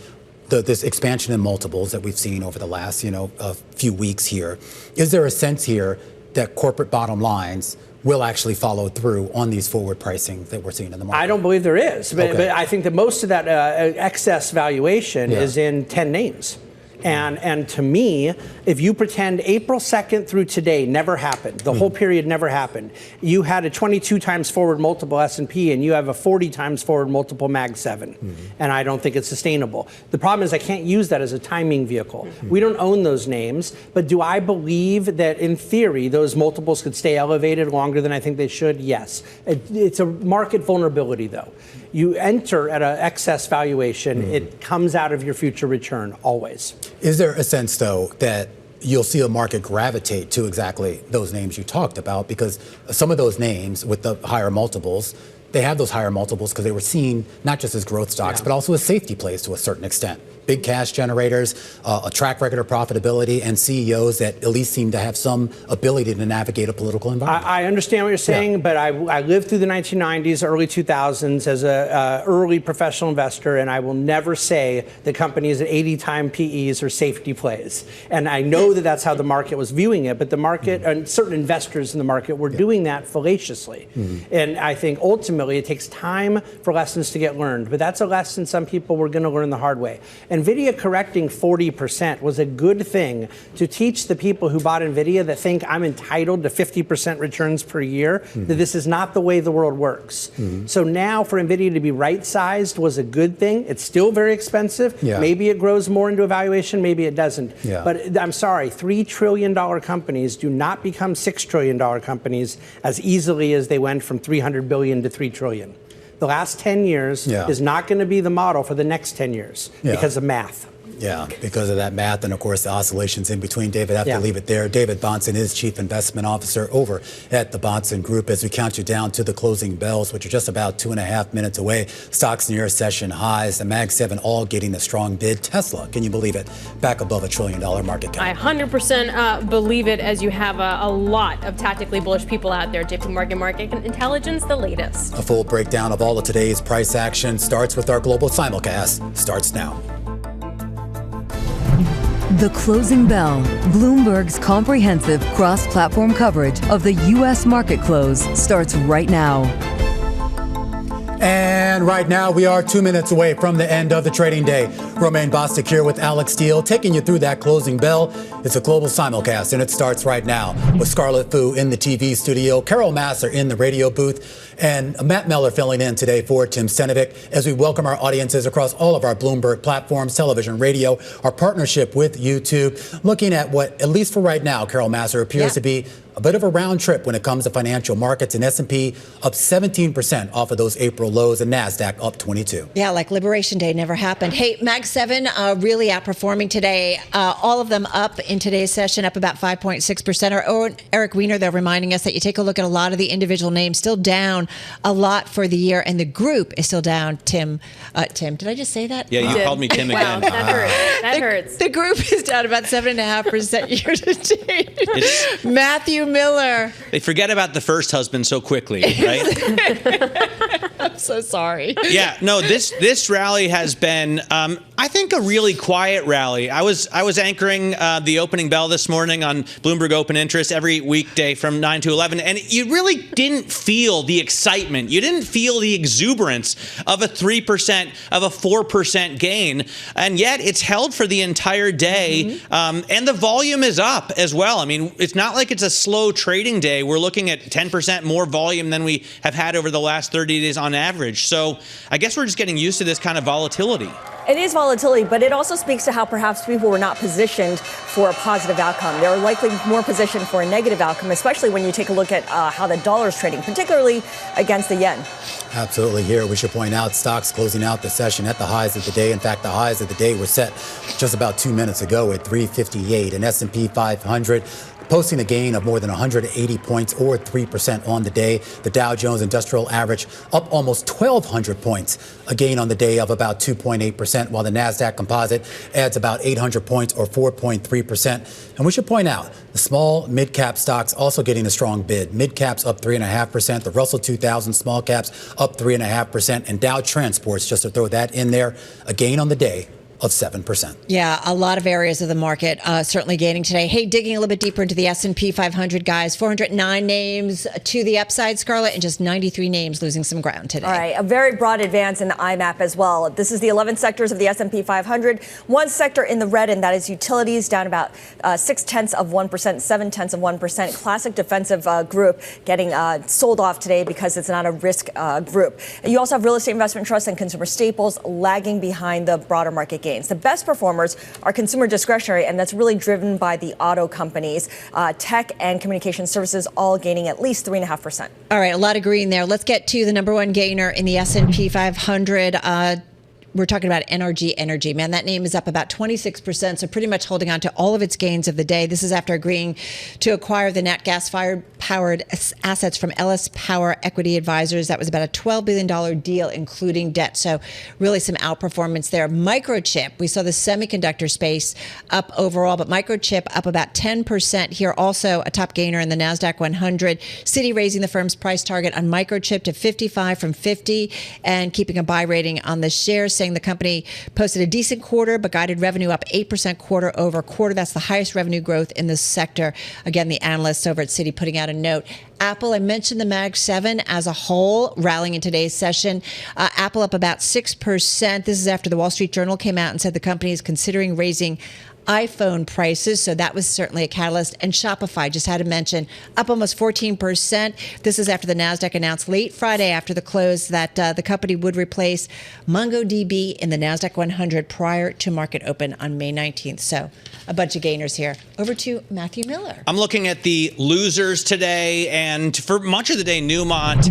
this expansion in multiples that we've seen over the last, a few weeks here, is there a sense here that corporate bottom lines will actually follow through on these forward pricing that we're seeing in the market? I don't believe there is, but I think that most of that excess valuation is in 10 names. And to me, if you pretend April 2nd through today never happened, the whole period never happened, you had a 22 times forward multiple S&P and you have a 40 times forward multiple Mag 7. And I don't think it's sustainable. The problem is I can't use that as a timing vehicle. We don't own those names, but do I believe that in theory those multiples could stay elevated longer than I think they should? Yes. It's a market vulnerability, though. You enter at an excess valuation, it comes out of your future return always. Is there a sense, though, that you'll see a market gravitate to exactly those names you talked about? Because some of those names with the higher multiples, they have those higher multiples because they were seen not just as growth stocks, but also as safety plays to a certain extent. Big cash generators, a track record of profitability, and CEOs that at least seem to have some ability to navigate a political environment. I understand what you're saying, but I lived through the 1990s, early 2000s as an early professional investor, and I will never say that companies at 80-time PEs are safety plays. And I know that that's how the market was viewing it, but the market and certain investors in the market were doing that fallaciously. And I think ultimately it takes time for lessons to get learned, but that's a lesson some people were going to learn the hard way. NVIDIA correcting 40% was a good thing to teach the people who bought NVIDIA that think I'm entitled to 50% returns per year, that this is not the way the world works. So now for NVIDIA to be right-sized was a good thing. It's still very expensive. Maybe it grows more into a valuation, maybe it doesn't. But I'm sorry, $3 trillion companies do not become $6 trillion companies as easily as they went from $300 billion to $3 trillion. The last 10 years is not going to be the model for the next 10 years because of math. Yeah, because of that math and, of course, the oscillations in between. David, I have to leave it there. David Bahnsen is Chief Investment Officer over at the Bahnsen Group. As we count you down to the closing bells, which are just about 2.5 minutes away, stocks near session highs, the Mag 7 all getting a strong bid. Tesla, can you believe it, back above $1 trillion market cap? I 100% believe it, as you have a lot of tactically bullish people out there. JP Morgan Market Intelligence, the latest. A full breakdown of all of today's price action starts with our global simulcast. Starts now. The Closing Bell, Bloomberg's comprehensive cross-platform coverage of the U.S. market close, starts right now. And right now, we are 2 minutes away from the end of the trading day. Romaine Bostick here with Alex Steele, taking you through that closing bell. It's a global simulcast, and it starts right now with Scarlett Fu in the TV studio, Carol Masser in the radio booth, and Matt Miller filling in today for Tim Stenovic as we welcome our audiences across all of our Bloomberg platforms, television, radio, our partnership with YouTube, looking at what, at least for right now, Carol Masser, appears to be a bit of a round trip when it comes to financial markets, and S&P up 17% off of those April lows, and Nasdaq up 22. Yeah, like Liberation Day never happened. Hey, Mag 7 really outperforming today. All of them up in today's session, up about 5.6%. Our own Eric Weiner, though, reminding us that you take a look at a lot of the individual names, still down a lot for the year, and the group is still down. Tim, did I just say that? Yeah, you called me Tim again. Wow, that hurts. That hurts. The group is down about 7.5% year to date. Matthew Miller. They forget about the first husband so quickly, right? I'm so sorry. Yeah, no, this rally has been, I think, a really quiet rally. I was anchoring the opening bell this morning on Bloomberg Open Interest every weekday from 9 to 11, and you really didn't feel the excitement. You didn't feel the exuberance of a 3%, of a 4% gain, and yet it's held for the entire day, and the volume is up as well. I mean, it's not like it's a slow trading day. We're looking at 10% more volume than we have had over the last 30 days on average. So I guess we're just getting used to this kind of volatility. It is volatility, but it also speaks to how perhaps people were not positioned for a positive outcome. They were likely more positioned for a negative outcome, especially when you take a look at how the dollar is trading, particularly against the yen. Absolutely. Here, we should point out stocks closing out the session at the highs of the day. In fact, the highs of the day were set just about 2 minutes ago at 358. And S&P 500 posting a gain of more than 180 points or 3% on the day. The Dow Jones Industrial Average up almost 1,200 points, a gain on the day of about 2.8%, while the Nasdaq Composite adds about 800 points or 4.3%. And we should point out the small mid-cap stocks also getting a strong bid. Mid-caps up 3.5%, the Russell 2000 small caps up 3.5%, and Dow Transports, just to throw that in there, a gain on the day of 7%. Yeah, a lot of areas of the market certainly gaining today. Hey, digging a little bit deeper into the S&P 500, guys, 409 names to the upside, Scarlett, and just 93 names losing some ground today. All right, a very broad advance in the IMAP as well. This is the 11 sectors of the S&P 500. One sector in the red, and that is utilities, down about 0.6%, 0.7%. Classic defensive group getting sold off today because it's not a risk group. You also have real estate investment trusts and consumer staples lagging behind the broader market gains. The best performers are consumer discretionary, and that's really driven by the auto companies. Tech and communication services all gaining at least 3.5%. All right, a lot of green there. Let's get to the number one gainer in the S&P 500. We're talking about NRG Energy. Man, that name is up about 26%, so pretty much holding on to all of its gains of the day. This is after agreeing to acquire the nat gas-powered assets from Ellis Power Equity Advisors. That was about a $12 billion deal, including debt. So really some outperformance there. Microchip, we saw the semiconductor space up overall, but Microchip up about 10% here. Also a top gainer in the Nasdaq 100. Citi raising the firm's price target on Microchip to 55 from 50 and keeping a buy rating on the shares, saying the company posted a decent quarter, but guided revenue up 8% quarter over quarter. That's the highest revenue growth in this sector. Again, the analysts over at Citi putting out a note. Apple, I mentioned the Mag 7 as a whole, rallying in today's session. Apple up about 6%. This is after the Wall Street Journal came out and said the company is considering raising iPhone prices, so that was certainly a catalyst. And Shopify, just had to mention, up almost 14%. This is after the Nasdaq announced late Friday after the close that the company would replace MongoDB in the Nasdaq 100 prior to market open on May 19th. So a bunch of gainers here. Over to Matthew Miller. I'm looking at the losers today, and for much of the day, Newmont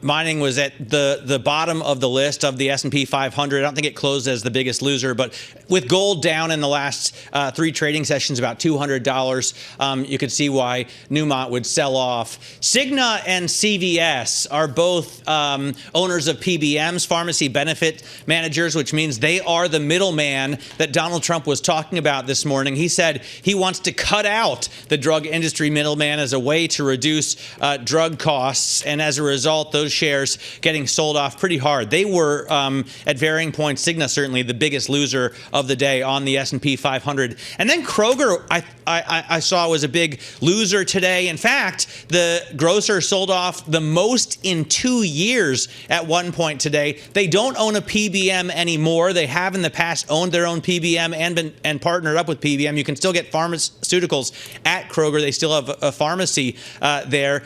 Mining was at the bottom of the list of the S&P 500. I don't think it closed as the biggest loser, but with gold down in the last three trading sessions, about $200. You could see why Newmont would sell off. Cigna and CVS are both owners of PBMs, pharmacy benefit managers, which means they are the middleman that Donald Trump was talking about this morning. He said he wants to cut out the drug industry middleman as a way to reduce drug costs. And as a result, those shares getting sold off pretty hard. They were at varying points, Cigna certainly the biggest loser of the day on the S&P 500. 500. And then Kroger, I saw, was a big loser today. In fact, the grocer sold off the most in 2 years at one point today. They don't own a PBM anymore. They have in the past owned their own PBM and partnered up with PBM. You can still get pharmaceuticals at Kroger. They still have a pharmacy there.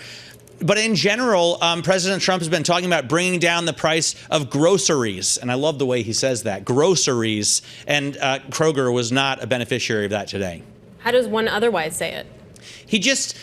But in general, President Trump has been talking about bringing down the price of groceries. And I love the way he says that, groceries. And Kroger was not a beneficiary of that today. How does one otherwise say it? He just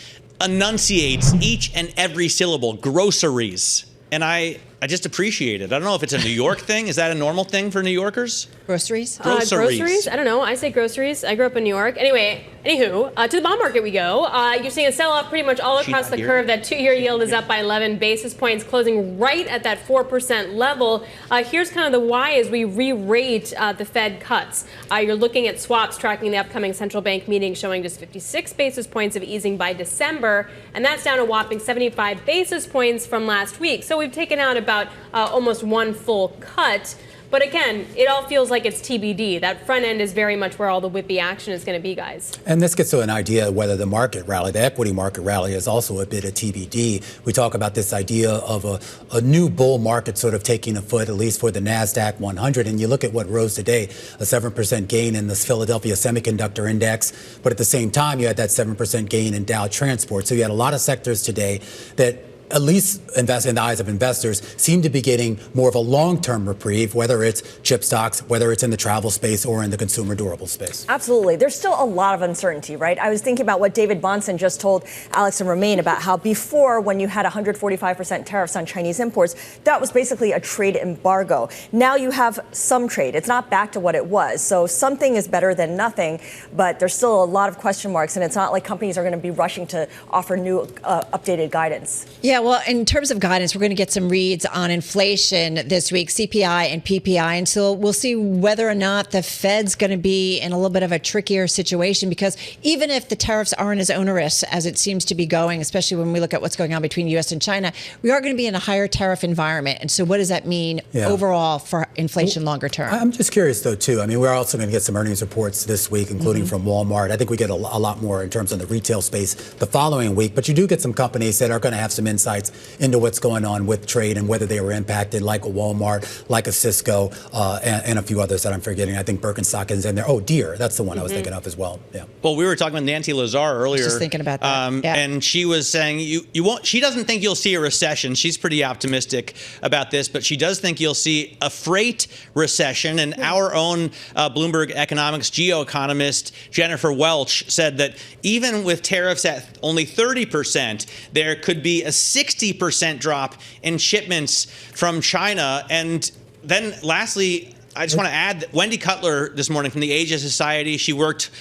enunciates each and every syllable, groceries. And I just appreciate it. I don't know if it's a New York thing. Is that a normal thing for New Yorkers? Groceries? Groceries? I don't know. I say groceries. I grew up in New York. Anyway, to the bond market we go. You're seeing a sell-off pretty much all across the curve. That 2-year yield is up by 11 basis points, closing right at that 4% level. Here's kind of the why as we re-rate the Fed cuts. You're looking at swaps tracking the upcoming central bank meeting, showing just 56 basis points of easing by December, and that's down a whopping 75 basis points from last week. So we've taken out about almost one full cut. But again, it all feels like it's TBD. That front end is very much where all the whippy action is going to be, guys. And this gets to an idea of whether the market rally, the equity market rally, is also a bit of TBD. We talk about this idea of a new bull market sort of taking a foot, at least for the Nasdaq 100. And you look at what rose today, a 7% gain in the Philadelphia Semiconductor Index. But at the same time, you had that 7% gain in Dow Transport. So you had a lot of sectors today that, at least in the eyes of investors, seem to be getting more of a long-term reprieve, whether it's chip stocks, whether it's in the travel space or in the consumer durable space. Absolutely. There's still a lot of uncertainty, right? I was thinking about what David Bahnsen just told Alex and Romaine about how before, when you had 145% tariffs on Chinese imports, that was basically a trade embargo. Now you have some trade. It's not back to what it was. So something is better than nothing, but there's still a lot of question marks, and it's not like companies are going to be rushing to offer new updated guidance. Yeah, well, in terms of guidance, we're going to get some reads on inflation this week, CPI and PPI. And so we'll see whether or not the Fed's going to be in a little bit of a trickier situation, because even if the tariffs aren't as onerous as it seems to be going, especially when we look at what's going on between U.S. and China, we are going to be in a higher tariff environment. And so what does that mean overall for inflation longer term? I'm just curious, though, too. I mean, we're also going to get some earnings reports this week, including from Walmart. I think we get a lot more in terms of the retail space the following week. But you do get some companies that are going to have some insights into what's going on with trade and whether they were impacted, like a Walmart, like a Cisco, and a few others that I'm forgetting. I think Birkenstock is in there. Oh, Deere, that's the one I was thinking of as well. Yeah. Well, we were talking with Nancy Lazar earlier. Just thinking about that. And she was saying you won't. She doesn't think you'll see a recession. She's pretty optimistic about this, but she does think you'll see a freight recession. And our own Bloomberg Economics geoeconomist Jennifer Welch said that even with tariffs at only 30%, there could be a 60% drop in shipments from China. And then lastly, I just want to add that Wendy Cutler this morning from the Asia Society, she worked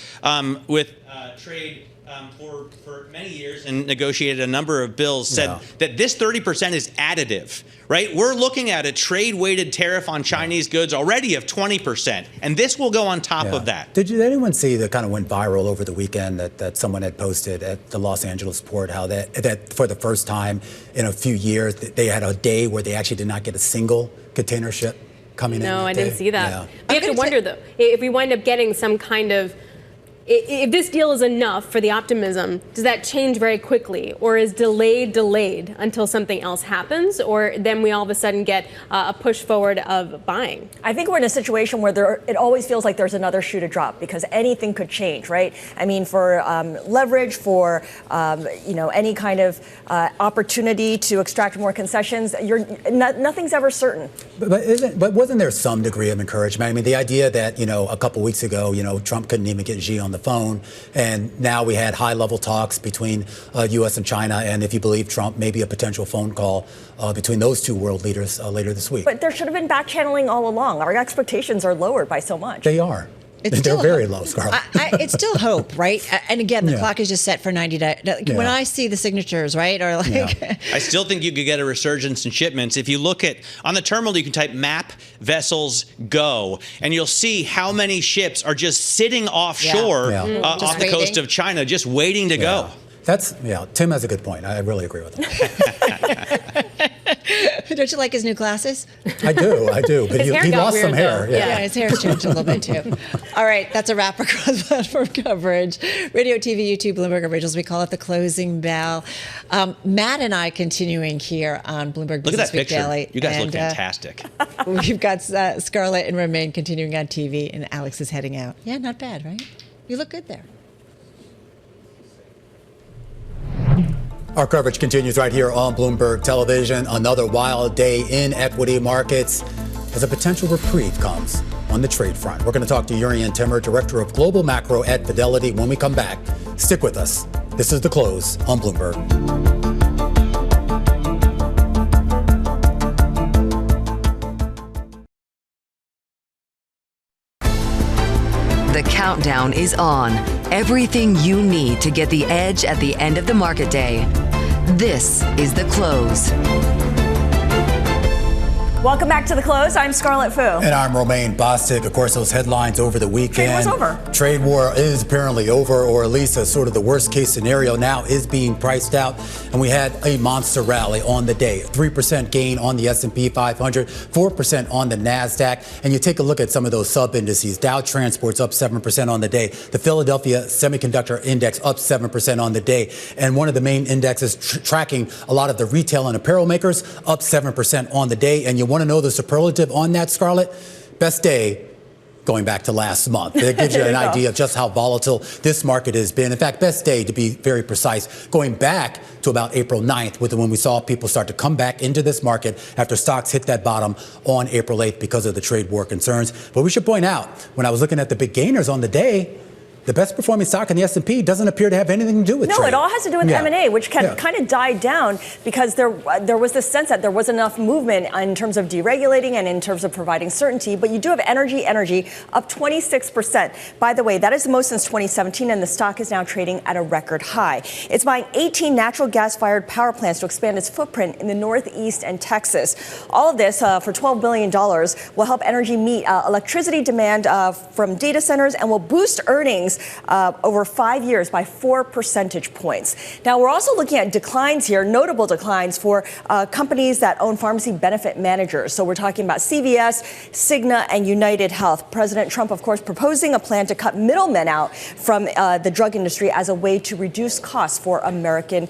with trade for many years and negotiated a number of bills, said that this 30% is additive, right? We're looking at a trade-weighted tariff on Chinese goods already of 20%, and this will go on top of that. Did anyone see that kind of went viral over the weekend that someone had posted at the Los Angeles port, how that for the first time in a few years, they had a day where they actually did not get a single container ship coming in? No, I didn't see that. We have to wonder, though, if we wind up getting some kind of, if this deal is enough for the optimism, does that change very quickly? Or is delayed until something else happens? Or then we all of a sudden get a push forward of buying? I think we're in a situation where it always feels like there's another shoe to drop, because anything could change, right? I mean, for leverage, for any kind of opportunity to extract more concessions, nothing's ever certain. But wasn't there some degree of encouragement? I mean, the idea that, a couple weeks ago, Trump couldn't even get Xi on the phone, and now we had high-level talks between U.S. and China, and if you believe Trump, maybe a potential phone call between those two world leaders later this week. But there should have been back-channeling all along. Our expectations are lowered by so much. They are. They're very low, Scarlett. It's still hope, right? And again, the clock is just set for 90 days. When I see the signatures, right, or I still think you could get a resurgence in shipments. If you look on the terminal, you can type map vessels go, and you'll see how many ships are just sitting offshore off the coast of China, just waiting to go. Tim has a good point. I really agree with him. Don't you like his new glasses? I do. But he lost some hair. Yeah, his hair's changed a little bit too. All right, that's a wrap across platform coverage. Radio, TV, YouTube, Bloomberg Originals. We call it the closing bell. Matt and I continuing here on Bloomberg Business Week Daily. You guys look fantastic. We've got Scarlett and Romain continuing on TV, and Alex is heading out. Yeah, not bad, right? You look good there. Our coverage continues right here on Bloomberg Television. Another wild day in equity markets as a potential reprieve comes on the trade front. We're going to talk to Jurrien Timmer, Director of Global Macro at Fidelity, when we come back. Stick with us. This is The Close on Bloomberg. The countdown is on. Everything you need to get the edge at the end of the market day. This is The Close. Welcome back to The Close. I'm Scarlett Fu. And I'm Romain Bostic. Of course, those headlines over the weekend. Trade war's over. Trade war is apparently over, or at least a sort of the worst case scenario now is being priced out. And we had a monster rally on the day. 3% gain on the S&P 500, 4% on the Nasdaq. And you take a look at some of those sub-indices. Dow Transport's up 7% on the day. The Philadelphia Semiconductor Index up 7% on the day. And one of the main indexes tracking a lot of the retail and apparel makers up 7% on the day. And you want to know the superlative on that, Scarlett? Best day going back to last month. It gives you an idea of just how volatile this market has been. In fact, best day, to be very precise, going back to about April 9th, when we saw people start to come back into this market after stocks hit that bottom on April 8th because of the trade war concerns. But we should point out, when I was looking at the big gainers on the day, the best performing stock in the S&P doesn't appear to have anything to do with trade. No, it all has to do with M&A, which kind of died down because there was this sense that there wasn't enough movement in terms of deregulating and in terms of providing certainty. But you do have energy up 26%. By the way, that is the most since 2017, and the stock is now trading at a record high. It's buying 18 natural gas-fired power plants to expand its footprint in the Northeast and Texas. All of this for $12 billion will help energy meet electricity demand from data centers and will boost earnings over 5 years by 4 percentage points. Now, we're also looking at declines here, notable declines for companies that own pharmacy benefit managers. So we're talking about CVS, Cigna, and United Health. President Trump, of course, proposing a plan to cut middlemen out from the drug industry as a way to reduce costs for American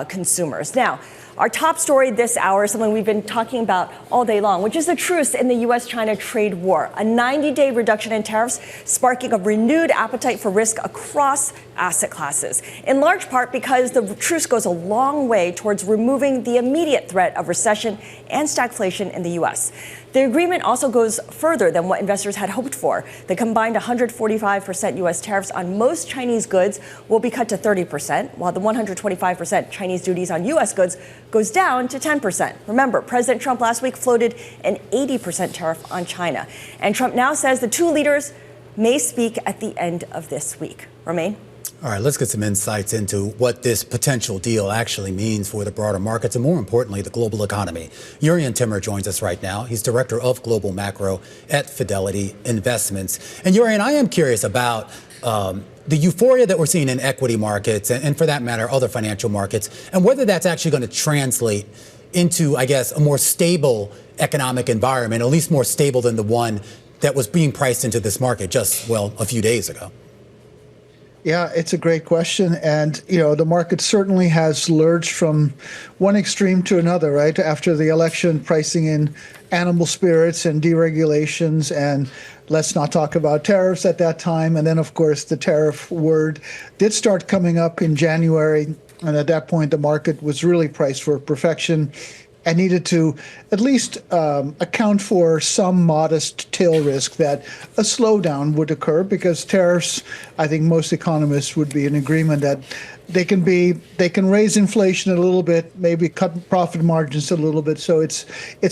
consumers. Now, our top story this hour is something we've been talking about all day long, which is the truce in the U.S.-China trade war. A 90-day reduction in tariffs sparking a renewed appetite for risk across asset classes, in large part because the truce goes a long way towards removing the immediate threat of recession and stagflation in the U.S. The agreement also goes further than what investors had hoped for. The combined 145% U.S. tariffs on most Chinese goods will be cut to 30%, while the 125% Chinese duties on U.S. goods goes down to 10%. Remember, President Trump last week floated an 80% tariff on China. And Trump now says the two leaders may speak at the end of this week. Romain? All right, let's get some insights into what this potential deal actually means for the broader markets and, more importantly, the global economy. Jurrien Timmer joins us right now. He's Director of Global Macro at Fidelity Investments. And Jurrien, I am curious about the euphoria that we're seeing in equity markets and for that matter, other financial markets, and whether that's actually going to translate into, I guess, a more stable economic environment, at least more stable than the one that was being priced into this market just, well, a few days ago. Yeah, it's a great question. And, the market certainly has lurched from one extreme to another, right? After the election, pricing in animal spirits and deregulations, and let's not talk about tariffs at that time. And then, of course, the tariff word did start coming up in January. And at that point, the market was really priced for perfection and needed to at least account for some modest tail risk that a slowdown would occur, because tariffs, I think most economists would be in agreement that they can raise inflation a little bit, maybe cut profit margins a little bit. So it's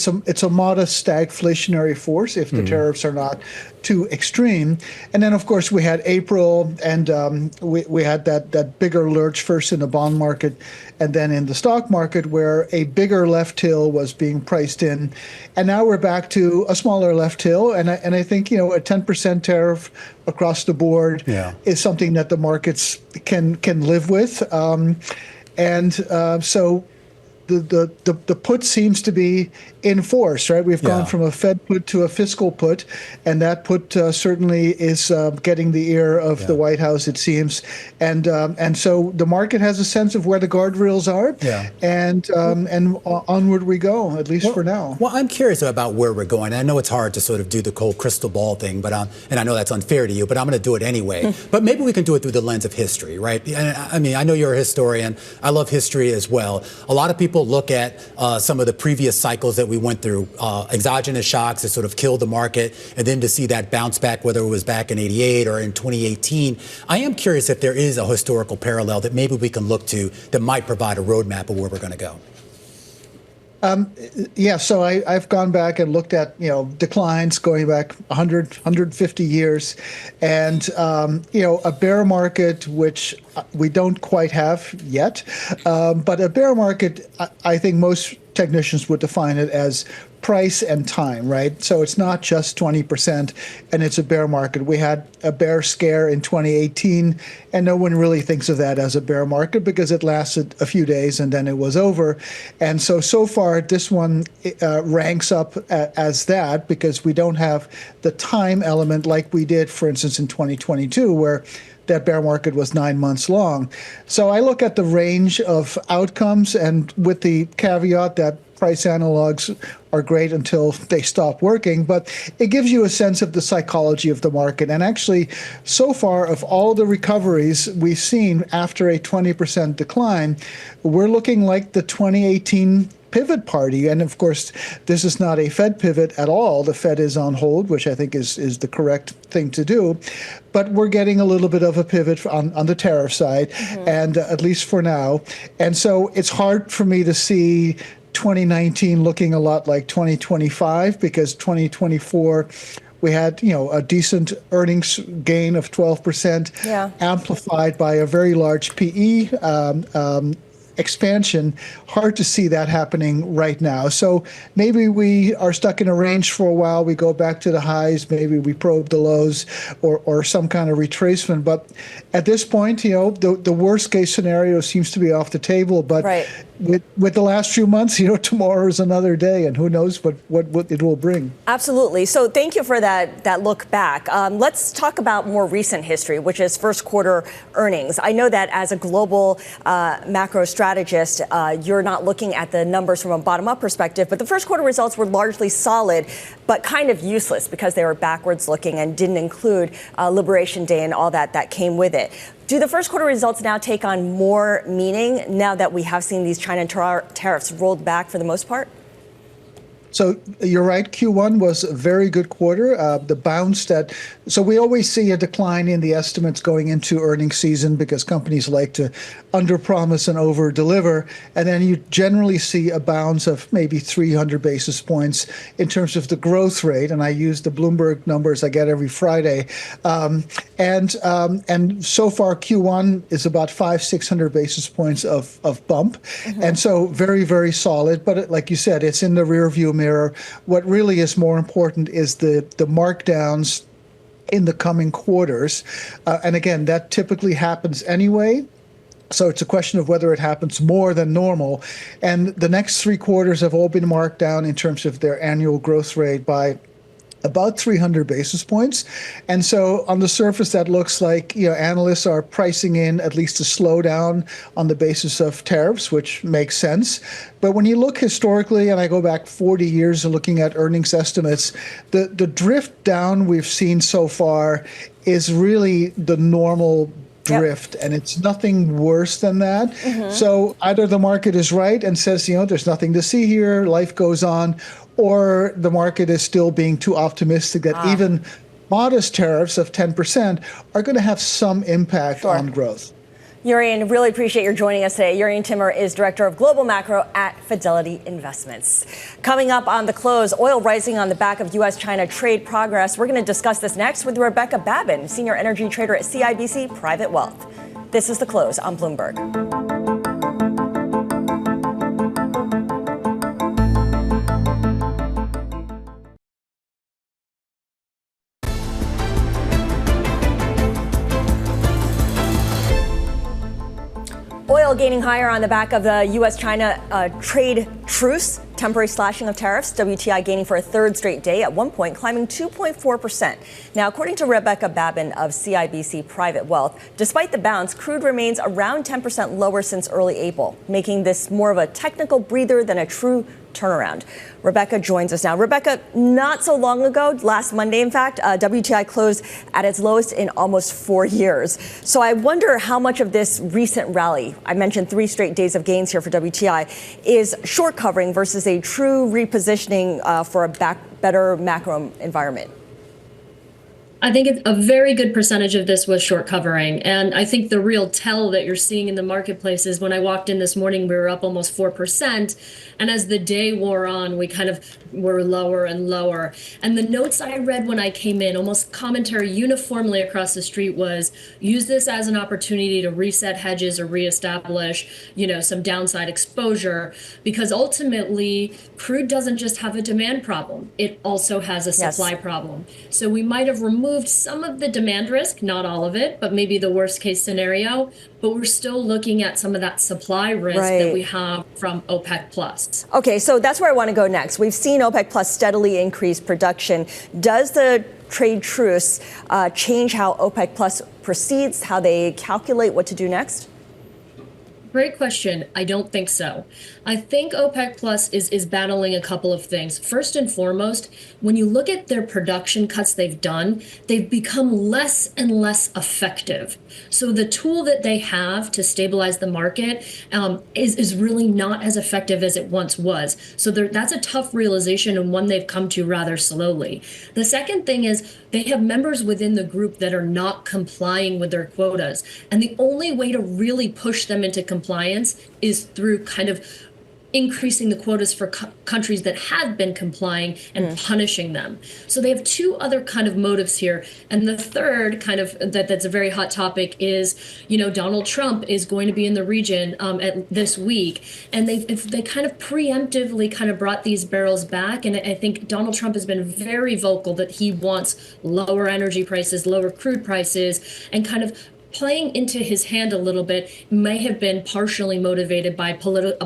a modest stagflationary force if the tariffs are not too extreme. And then, of course, we had April, and we had that bigger lurch first in the bond market and then in the stock market, where a bigger left tail was being priced in. And now we're back to a smaller left tail. And I think, a 10% tariff across the board is something that the markets can live with. So the put seems to be in force, right? We've gone from a Fed put to a fiscal put, and that put certainly is getting the ear of the White House, it seems, and so the market has a sense of where the guardrails are, and onward we go, at least for now. Well, I'm curious about where we're going. I know it's hard to sort of do the cold crystal ball thing, but and I know that's unfair to you, but I'm going to do it anyway. But maybe we can do it through the lens of history, right? And I mean, I know you're a historian. I love history as well. A lot of people look at some of the previous cycles that we went through, exogenous shocks that sort of killed the market, and then to see that bounce back, whether it was back in 88 or in 2018. I am curious if there is a historical parallel that maybe we can look to that might provide a roadmap of where we're going to go. So I've gone back and looked at, declines going back 100, 150 years, and, a bear market, which we don't quite have yet. But a bear market, I think most technicians would define it as price and time, right? So it's not just 20% and it's a bear market. We had a bear scare in 2018 and no one really thinks of that as a bear market because it lasted a few days and then it was over. And so far this one ranks up as that because we don't have the time element like we did, for instance, in 2022, where that bear market was 9 months long. So I look at the range of outcomes, and with the caveat that price analogs are great until they stop working, but it gives you a sense of the psychology of the market. And actually, so far, of all the recoveries we've seen after a 20% decline, we're looking like the 2018 pivot party. And of course, this is not a Fed pivot at all. The Fed is on hold, which I think is the correct thing to do. But we're getting a little bit of a pivot on the tariff side, and at least for now. And so it's hard for me to see 2019 looking a lot like 2025, because 2024 we had, a decent earnings gain of 12%, amplified by a very large PE expansion. Hard to see that happening right now. So maybe we are stuck in a range for a while. We go back to the highs, maybe we probe the lows, or some kind of retracement. But at this point, the worst case scenario seems to be off the table. But with the last few months, tomorrow is another day, and who knows what it will bring. Absolutely. So thank you for that look back. Let's talk about more recent history, which is first quarter earnings. I know that as a global macro strategist, you're not looking at the numbers from a bottom-up perspective, but the first quarter results were largely solid, but kind of useless because they were backwards looking and didn't include Liberation Day and all that came with it. Do the first quarter results now take on more meaning now that we have seen these China tariffs rolled back for the most part? So you're right. Q1 was a very good quarter. The bounce so we always see a decline in the estimates going into earnings season because companies like to underpromise and overdeliver. And then you generally see a bounce of maybe 300 basis points in terms of the growth rate. And I use the Bloomberg numbers I get every Friday. And so far Q1 is about 500-600 basis points of bump. And so very, very solid. But like you said, it's in the rear view mirror. What really is more important is the markdowns in the coming quarters. And again, that typically happens anyway. So it's a question of whether it happens more than normal. And the next 3 quarters have all been marked down in terms of their annual growth rate by about 300 basis points. And so on the surface, that looks like, analysts are pricing in at least a slowdown on the basis of tariffs, which makes sense. But when you look historically, and I go back 40 years of looking at earnings estimates, the drift down we've seen so far is really the normal drift, and it's nothing worse than that. So either the market is right and says, there's nothing to see here, life goes on, or the market is still being too optimistic that even modest tariffs of 10% are going to have some impact on growth. Jurrien, really appreciate your joining us today. Jurrien Timmer is Director of Global Macro at Fidelity Investments. Coming up on The Close, oil rising on the back of U.S.-China trade progress. We're going to discuss this next with Rebecca Babin, Senior Energy Trader at CIBC Private Wealth. This is The Close on Bloomberg. Oil gaining higher on the back of the U.S.-China trade truce, temporary slashing of tariffs. WTI gaining for a third straight day, at one point climbing 2.4%. Now, according to Rebecca Babin of CIBC Private Wealth, despite the bounce, crude remains around 10% lower since early April, making this more of a technical breather than a true turnaround. Rebecca joins us now. Rebecca, not so long ago, last Monday, in fact, WTI closed at its lowest in almost 4 years. So I wonder how much of this recent rally, I mentioned 3 straight days of gains here for WTI, is short covering versus a true repositioning for a better macro environment. I think a very good percentage of this was short covering. And I think the real tell that you're seeing in the marketplace is when I walked in this morning, we were up almost 4%. And as the day wore on, we kind of were lower and lower. And the notes I read when I came in, almost commentary uniformly across the street, was use this as an opportunity to reset hedges or reestablish, some downside exposure, because ultimately crude doesn't just have a demand problem. It also has a supply problem. So we might have removed some of the demand risk, not all of it, but maybe the worst case scenario. But we're still looking at some of that supply risk that we have from OPEC Plus. Okay, so that's where I want to go next. We've seen OPEC Plus steadily increase production. Does the trade truce change how OPEC Plus proceeds, how they calculate what to do next? Great question. I don't think so. I think OPEC Plus is battling a couple of things. First and foremost, when you look at their production cuts they've done, they've become less and less effective. So the tool that they have to stabilize the market is really not as effective as it once was. So that's a tough realization, and one they've come to rather slowly. The second thing is they have members within the group that are not complying with their quotas. And the only way to really push them into compliance is through kind of increasing the quotas for countries that have been complying and punishing them. So they have 2 other kind of motives here. And the third kind of that's a very hot topic is, Donald Trump is going to be in the region this week. And they kind of preemptively kind of brought these barrels back. And I think Donald Trump has been very vocal that he wants lower energy prices, lower crude prices, and kind of playing into his hand a little bit may have been partially motivated by a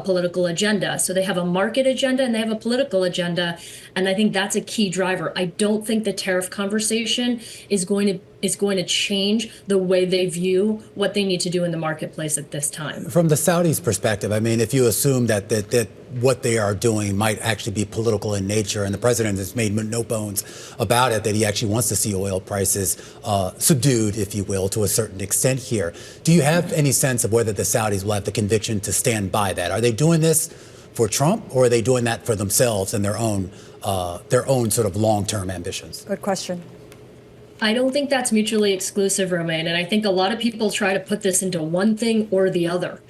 political agenda. So they have a market agenda and they have a political agenda. And I think that's a key driver. I don't think the tariff conversation is going to change the way they view what they need to do in the marketplace at this time. From the Saudis' perspective, I mean, if you assume that what they are doing might actually be political in nature, and the president has made no bones about it, that he actually wants to see oil prices subdued, if you will, to a certain extent here. Do you have any sense of whether the Saudis will have the conviction to stand by that? Are they doing this for Trump, or are they doing that for themselves and their own sort of long-term ambitions? Good question. I don't think that's mutually exclusive, Romaine. And I think a lot of people try to put this into one thing or the other.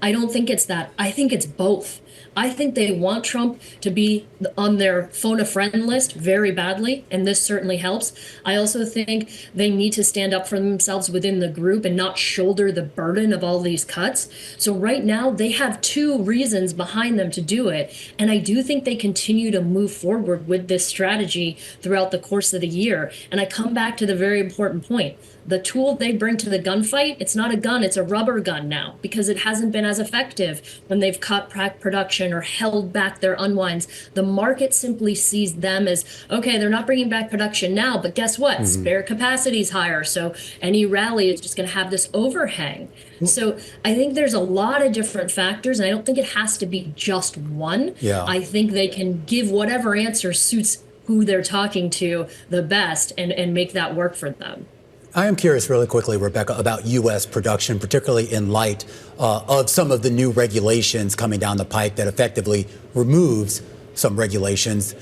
I don't think it's that. I think it's both. I think they want Trump to be on their phone a friend list very badly, and this certainly helps. I also think they need to stand up for themselves within the group and not shoulder the burden of all these cuts. So right now, they have 2 reasons behind them to do it. And I do think they continue to move forward with this strategy throughout the course of the year. And I come back to the very important point. The tool they bring to the gunfight, it's not a gun, it's a rubber gun now, because it hasn't been as effective when they've cut production or held back their unwinds. The market simply sees them as, okay, they're not bringing back production now, but guess what? Spare capacity is higher. So any rally is just going to have this overhang. So I think there's a lot of different factors, and I don't think it has to be just one. Yeah. I think they can give whatever answer suits who they're talking to the best and make that work for them. I am curious really quickly, Rebecca, about U.S. production, particularly in light of some of the new regulations coming down the pike that effectively removes some regulations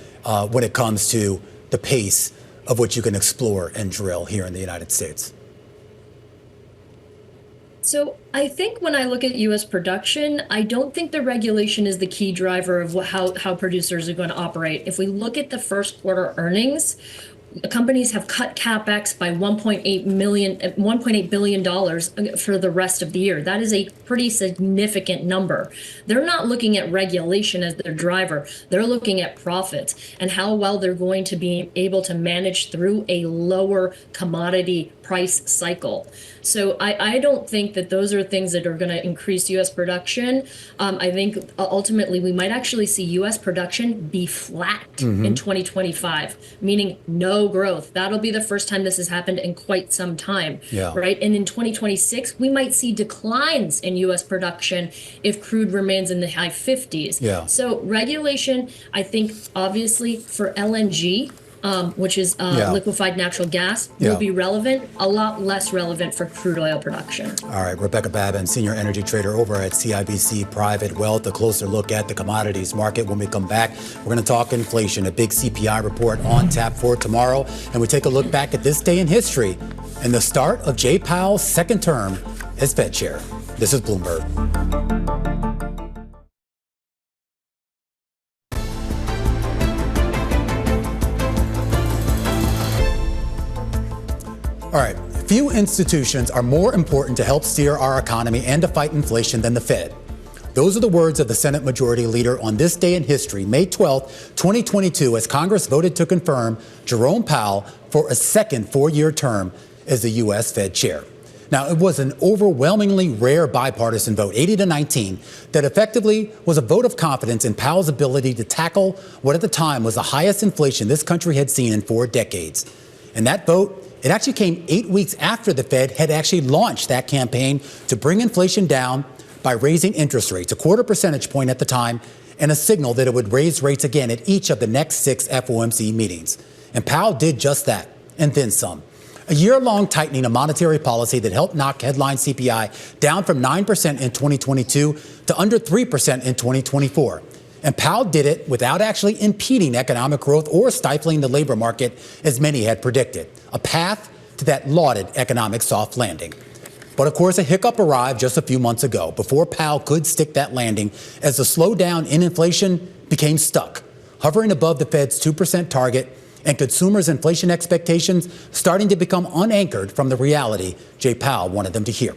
when it comes to the pace of which you can explore and drill here in the United States. So I think when I look at U.S. production, I don't think the regulation is the key driver of how producers are going to operate. If we look at the first quarter earnings, companies have cut CapEx by $1.8 billion for the rest of the year. That is a pretty significant number. They're not looking at regulation as their driver. They're looking at profits and how well they're going to be able to manage through a lower commodity price cycle. So I don't think that those are things that are going to increase U.S. production. I think ultimately we might actually see U.S. production be flat in 2025, meaning no growth. That'll be the first time this has happened in quite some time, right? And in 2026, we might see declines in U.S. production if crude remains in the high 50s. So regulation, I think, obviously for LNG, which is liquefied natural gas, will be relevant, a lot less relevant for crude oil production. All right, Rebecca Babin, senior energy trader over at CIBC Private Wealth. A closer look at the commodities market. When we come back, we're going to talk inflation, a big CPI report on tap for tomorrow. And we take a look back at this day in history and the start of Jay Powell's second term as Fed chair. This is Bloomberg. All right, few institutions are more important to help steer our economy and to fight inflation than the Fed. Those are the words of the Senate Majority Leader on this day in history, May 12, 2022, as Congress voted to confirm Jerome Powell for a second four-year term as the U.S. Fed chair. Now, it was an overwhelmingly rare bipartisan vote, 80-19, that effectively was a vote of confidence in Powell's ability to tackle what at the time was the highest inflation this country had seen in 4 decades. And that vote, it actually came 8 weeks after the Fed had actually launched that campaign to bring inflation down by raising interest rates, a 1/4 percentage point at the time, and a signal that it would raise rates again at each of the next 6 FOMC meetings. And Powell did just that, and then some. A year-long tightening of monetary policy that helped knock headline CPI down from 9% in 2022 to under 3% in 2024. And Powell did it without actually impeding economic growth or stifling the labor market, as many had predicted. A path to that lauded economic soft landing. But of course, a hiccup arrived just a few months ago before Powell could stick that landing as the slowdown in inflation became stuck, hovering above the Fed's 2% target and consumers' inflation expectations starting to become unanchored from the reality Jay Powell wanted them to hear.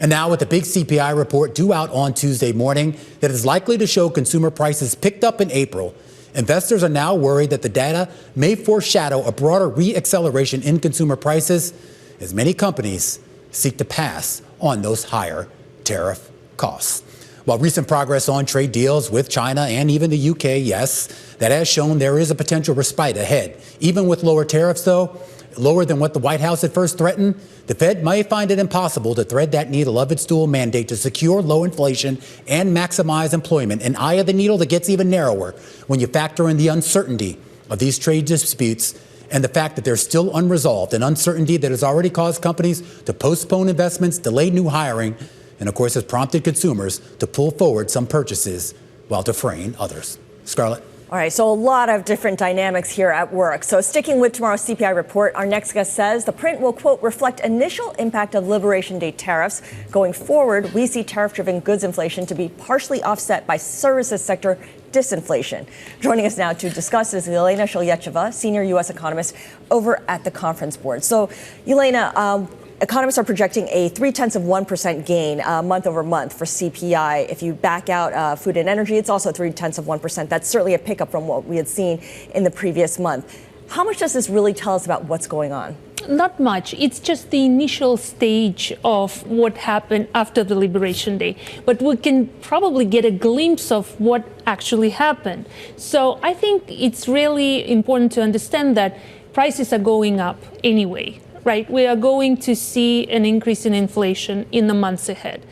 And now with the big CPI report due out on Tuesday morning that is likely to show consumer prices picked up in April, investors are now worried that the data may foreshadow a broader re-acceleration in consumer prices as many companies seek to pass on those higher tariff costs. While recent progress on trade deals with China and even the UK, yes, that has shown there is a potential respite ahead. Even with lower tariffs, though, lower than what the White House had first threatened, the Fed might find it impossible to thread that needle of its dual mandate to secure low inflation and maximize employment, an eye of the needle that gets even narrower when you factor in the uncertainty of these trade disputes and the fact that they're still unresolved, an uncertainty that has already caused companies to postpone investments, delay new hiring, and of course has prompted consumers to pull forward some purchases while deferring others. Scarlett? All right, so a lot of different dynamics here at work. So sticking with tomorrow's CPI report, our next guest says the print will, quote, reflect initial impact of Liberation Day tariffs. Going forward, we see tariff-driven goods inflation to be partially offset by services sector disinflation. Joining us now to discuss is Yelena Shulyatyeva, senior U.S. economist over at the Conference Board. So, Yelena, economists are projecting a 0.3% gain month over month for CPI. If you back out food and energy, it's also 0.3%. That's certainly a pickup from what we had seen in the previous month. How much does this really tell us about what's going on? Not much. It's just the initial stage of what happened after the Liberation Day. But we can probably get a glimpse of what actually happened. So I think it's really important to understand that prices are going up anyway. Right, we are going to see an increase in inflation in the months ahead.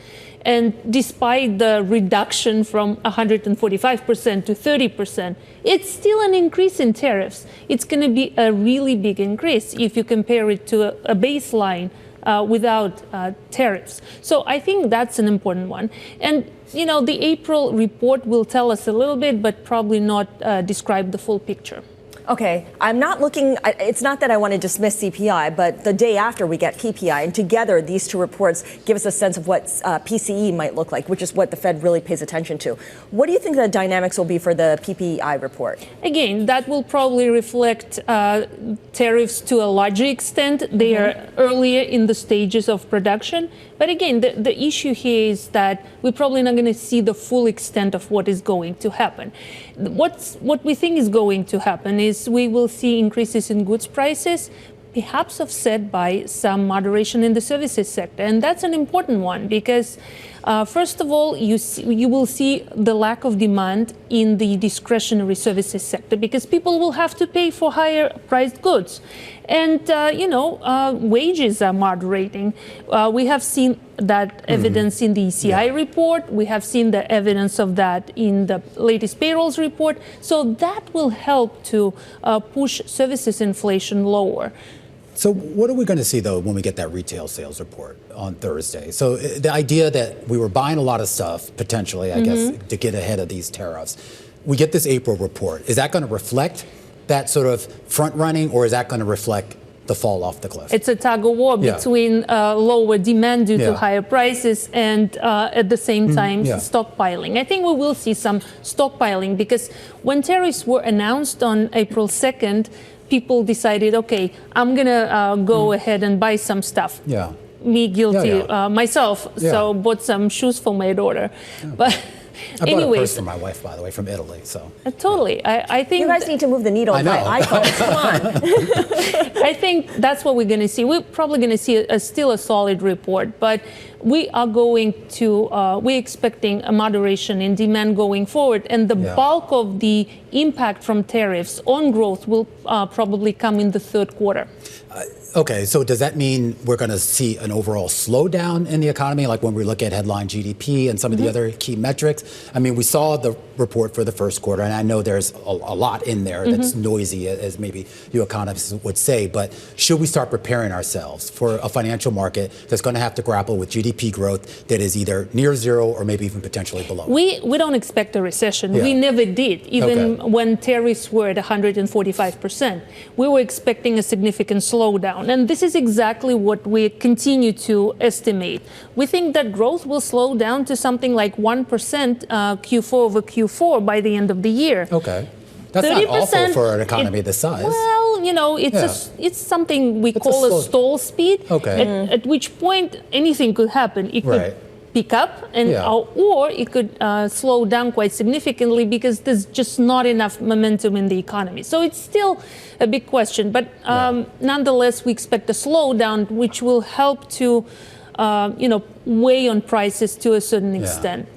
And despite the reduction from 145% to 30%, it's still an increase in tariffs. It's going to be a really big increase if you compare it to a baseline without tariffs. So I think that's an important one. And, you know, the April report will tell us a little bit, but probably not describe the full picture. Okay, I'm not looking, it's not that I want to dismiss CPI, but the day after we get PPI, and together these two reports give us a sense of what PCE might look like, which is what the Fed really pays attention to. What do you think the dynamics will be for the PPI report? Again, that will probably reflect tariffs to a larger extent. They are earlier in the stages of production. But again, the issue here is that we're probably not going to see the full extent of what is going to happen. What we think is going to happen is we will see increases in goods prices, perhaps offset by some moderation in the services sector. And that's an important one because, first of all, you will see the lack of demand in the discretionary services sector because people will have to pay for higher priced goods. And, wages are moderating. We have seen that evidence in the ECI report. We have seen the evidence of that in the latest payrolls report. So that will help to push services inflation lower. So what are we going to see, though, when we get that retail sales report on Thursday? So the idea that we were buying a lot of stuff, potentially, I guess, to get ahead of these tariffs. We get this April report. Is that going to reflect that sort of front running, or is that going to reflect the fall off the cliff? It's a tug of war between lower demand due to higher prices and at the same time stockpiling. I think we will see some stockpiling because when tariffs were announced on April 2nd, people decided, okay, I'm going to go ahead and buy some stuff. Yeah. Me guilty myself. So bought some shoes for my daughter. But I bought a purse for my wife, by the way, from Italy. So totally, I think you guys need to move the needle. I know. iPhones. Come on. I think that's what we're going to see. We're probably going to see still a solid report, but we are going to we're expecting a moderation in demand going forward, and the bulk of the impact from tariffs on growth will probably come in the third quarter. Okay, so does that mean we're going to see an overall slowdown in the economy, like when we look at headline GDP and some of the other key metrics? I mean, we saw the report for the first quarter, and I know there's a lot in there that's noisy, as maybe you economists would say, but should we start preparing ourselves for a financial market that's going to have to grapple with GDP growth that is either near zero or maybe even potentially below? We don't expect a recession. We never did, even when tariffs were at 145%. We were expecting a significant slowdown. And this is exactly what we continue to estimate. We think that growth will slow down to something like 1% Q4 over Q4 by the end of the year. Okay. That's not awful for an economy this size. Well, it's something we call a stall speed. Okay. At which point anything could happen. It could pick up or it could slow down quite significantly because there's just not enough momentum in the economy. So it's still a big question. But nonetheless, we expect a slowdown, which will help to, weigh on prices to a certain extent.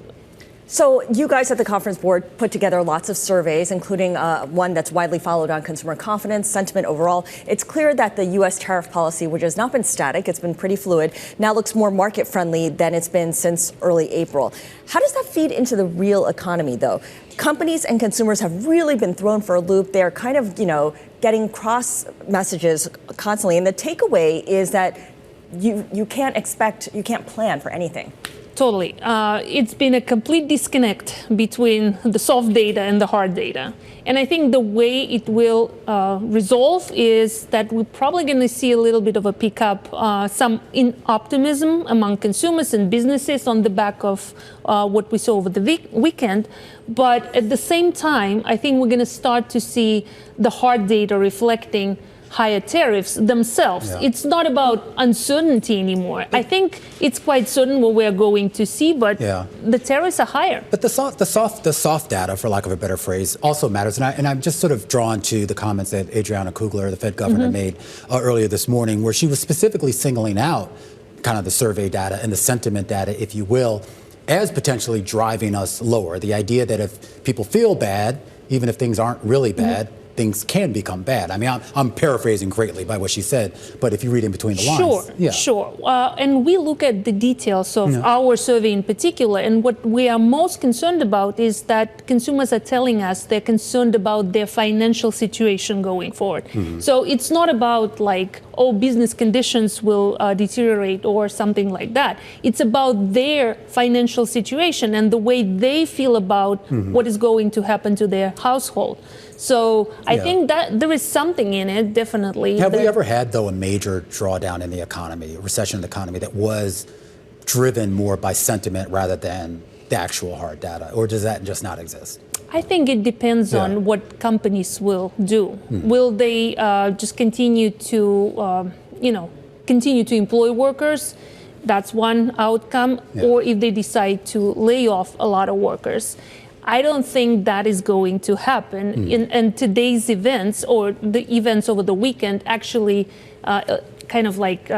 So you guys at the Conference Board put together lots of surveys, including one that's widely followed on consumer confidence, sentiment overall. It's clear that the U.S. tariff policy, which has not been static, it's been pretty fluid, now looks more market-friendly than it's been since early April. How does that feed into the real economy, though? Companies and consumers have really been thrown for a loop. They're kind of, getting cross messages constantly. And the takeaway is that you can't plan for anything. Totally. It's been a complete disconnect between the soft data and the hard data. And I think the way it will resolve is that we're probably going to see a little bit of a pickup, some in optimism among consumers and businesses on the back of what we saw over the weekend. But at the same time, I think we're going to start to see the hard data reflecting higher tariffs themselves. It's not about uncertainty anymore. I think it's quite certain what we're going to see, but the tariffs are higher. But the soft data, for lack of a better phrase, also matters. And I'm just sort of drawn to the comments that Adriana Kugler, the Fed governor, made earlier this morning, where she was specifically singling out kind of the survey data and the sentiment data, if you will, as potentially driving us lower. The idea that if people feel bad, even if things aren't really bad, things can become bad. I mean, I'm paraphrasing greatly by what she said, but if you read in between the lines. Sure. And we look at the details of our survey in particular, and what we are most concerned about is that consumers are telling us they're concerned about their financial situation going forward. So it's not about like, oh, business conditions will deteriorate or something like that. It's about their financial situation and the way they feel about what is going to happen to their household. So I think that there is something in it, definitely. Have we ever had, though, a major drawdown in the economy, a recession in the economy that was driven more by sentiment rather than the actual hard data? Or does that just not exist? I think it depends on what companies will do. Will they just continue to, continue to employ workers? That's one outcome. Or if they decide to lay off a lot of workers. I don't think that is going to happen. And today's events or the events over the weekend actually kind of like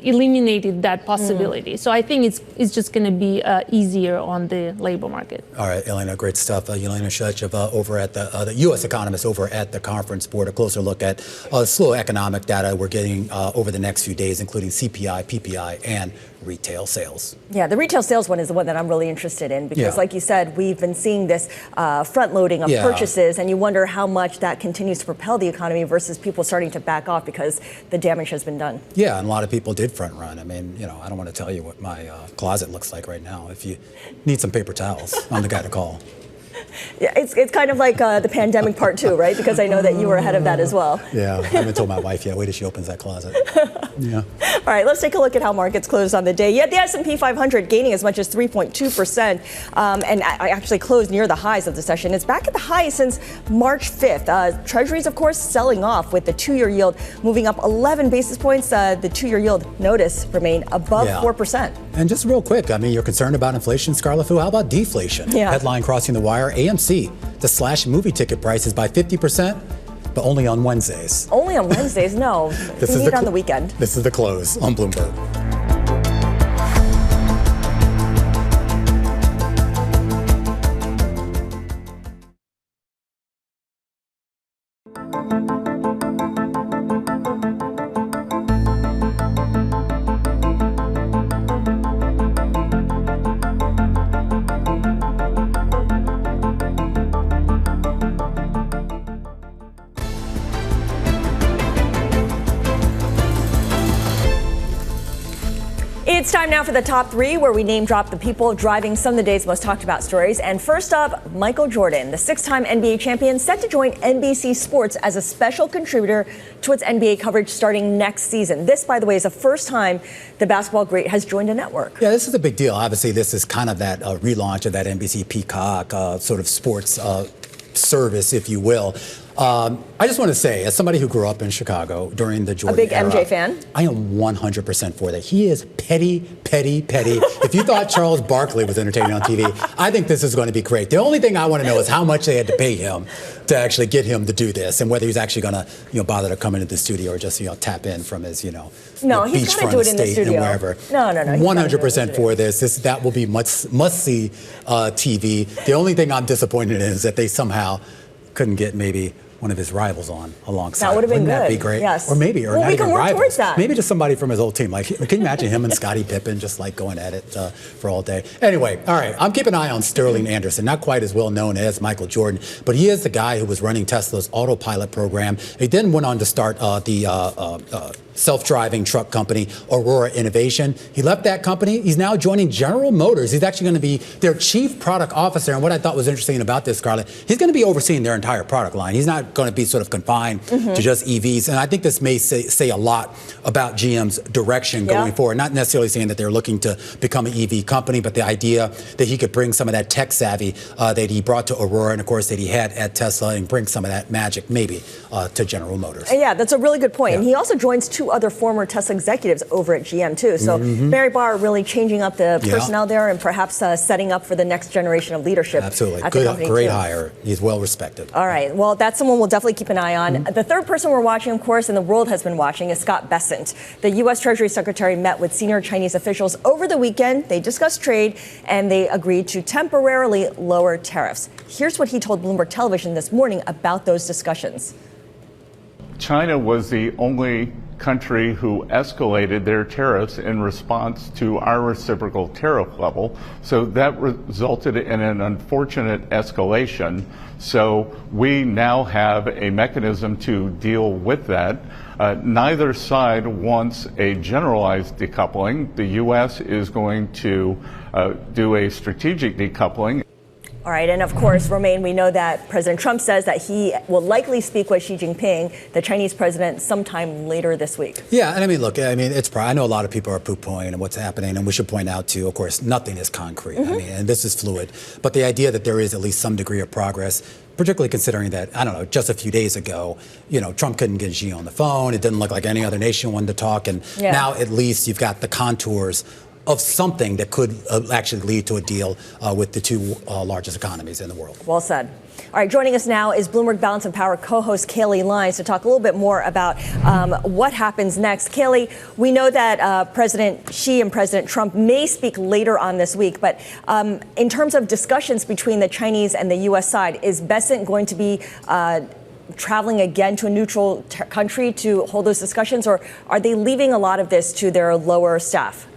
eliminated that possibility. So I think it's just going to be easier on the labor market. All right, Yelena, great stuff. Yelena Shulyatyeva over at the U.S. economist over at the Conference Board. A closer look at slow economic data we're getting over the next few days, including CPI, PPI, and retail sales. Yeah, the retail sales one is the one that I'm really interested in because, like you said, we've been seeing this front loading of purchases, and you wonder how much that continues to propel the economy versus people starting to back off because the damage has been done. Yeah, and a lot of people did front run. I mean, I don't want to tell you what my closet looks like right now. If you need some paper towels, I'm the guy to call. Yeah, it's kind of like the pandemic part two, right? Because I know that you were ahead of that as well. Yeah, I haven't told my wife yet. Wait till she opens that closet. Yeah. All right, let's take a look at how markets closed on the day. You had the S&P 500 gaining as much as 3.2%, and actually closed near the highs of the session. It's back at the highest since March 5th. Treasuries, of course, selling off with the two-year yield moving up 11 basis points. The two-year yield, notice, remained above 4%. And just real quick, I mean, you're concerned about inflation, Scarlett Fu. How about deflation? Headline crossing the wire. AMC to slash movie ticket prices by 50%, but only on Wednesdays. Only on Wednesdays? No. This you is need on the weekend. This is the close on Bloomberg. It's time now for the top three, where we name drop the people driving some of the day's most talked about stories. And first up, Michael Jordan, the six-time NBA champion, set to join NBC Sports as a special contributor to its NBA coverage starting next season. This, by the way, is the first time the basketball great has joined a network. Yeah, this is a big deal. Obviously, this is kind of that relaunch of that NBC Peacock sort of sports service, if you will. I just want to say, as somebody who grew up in Chicago during the Jordan era, a big MJ fan, I am 100% for that. He is petty, petty, petty. If you thought Charles Barkley was entertaining on TV, I think this is going to be great. The only thing I want to know is how much they had to pay him to actually get him to do this, and whether he's actually going to, bother to come into the studio or just, tap in from his, no, he's going to do it in the studio. And wherever. No. 100% for this. That will be must-see TV. The only thing I'm disappointed in is that they somehow couldn't get maybe one of his rivals on alongside. That would have been Wouldn't good. that be great? Yes. Or maybe, or well, not we even can work rivals. Towards that. Maybe just somebody from his old team. Like, can you imagine him and Scottie Pippen just like going at it for all day? Anyway, all right. I'm keeping an eye on Sterling Anderson. Not quite as well known as Michael Jordan, but he is the guy who was running Tesla's autopilot program. He then went on to start the self-driving truck company, Aurora Innovation. He left that company. He's now joining General Motors. He's actually going to be their chief product officer. And what I thought was interesting about this, Scarlett, he's going to be overseeing their entire product line. He's not going to be sort of confined to just EVs. And I think this may say a lot about GM's direction going forward. Not necessarily saying that they're looking to become an EV company, but the idea that he could bring some of that tech savvy that he brought to Aurora and, of course, that he had at Tesla and bring some of that magic maybe to General Motors. Yeah, that's a really good point. And he also joins two other former Tesla executives over at GM, too. So Mary Barr really changing up the personnel there and perhaps setting up for the next generation of leadership. Absolutely. At the company, great too. hire. He's well respected. All right. Well, that's someone we'll definitely keep an eye on. The third person we're watching, of course, and the world has been watching, is Scott Bessent. The U.S. Treasury Secretary met with senior Chinese officials over the weekend. They discussed trade, and they agreed to temporarily lower tariffs. Here's what he told Bloomberg Television this morning about those discussions. China was the only country who escalated their tariffs in response to our reciprocal tariff level. So that resulted in an unfortunate escalation. So we now have a mechanism to deal with that. Neither side wants a generalized decoupling. The U.S. is going to do a strategic decoupling. All right, and of course, Romain, we know that President Trump says that he will likely speak with Xi Jinping, the Chinese president, sometime later this week. Yeah, and I mean, look, I mean, I know a lot of people are poo-pooing what's happening, and we should point out, too, of course, nothing is concrete. I mean, and this is fluid. But the idea that there is at least some degree of progress, particularly considering that, I don't know, just a few days ago, Trump couldn't get Xi on the phone. It didn't look like any other nation wanted to talk. And now at least you've got the contours of something that could actually lead to a deal with the two largest economies in the world. Well said. All right, joining us now is Bloomberg Balance and Power co-host Kailey Leinz to talk a little bit more about what happens next. Kailey, we know that President Xi and President Trump may speak later on this week, but in terms of discussions between the Chinese and the U.S. side, is Bessent going to be traveling again to a neutral country to hold those discussions, or are they leaving a lot of this to their lower staff?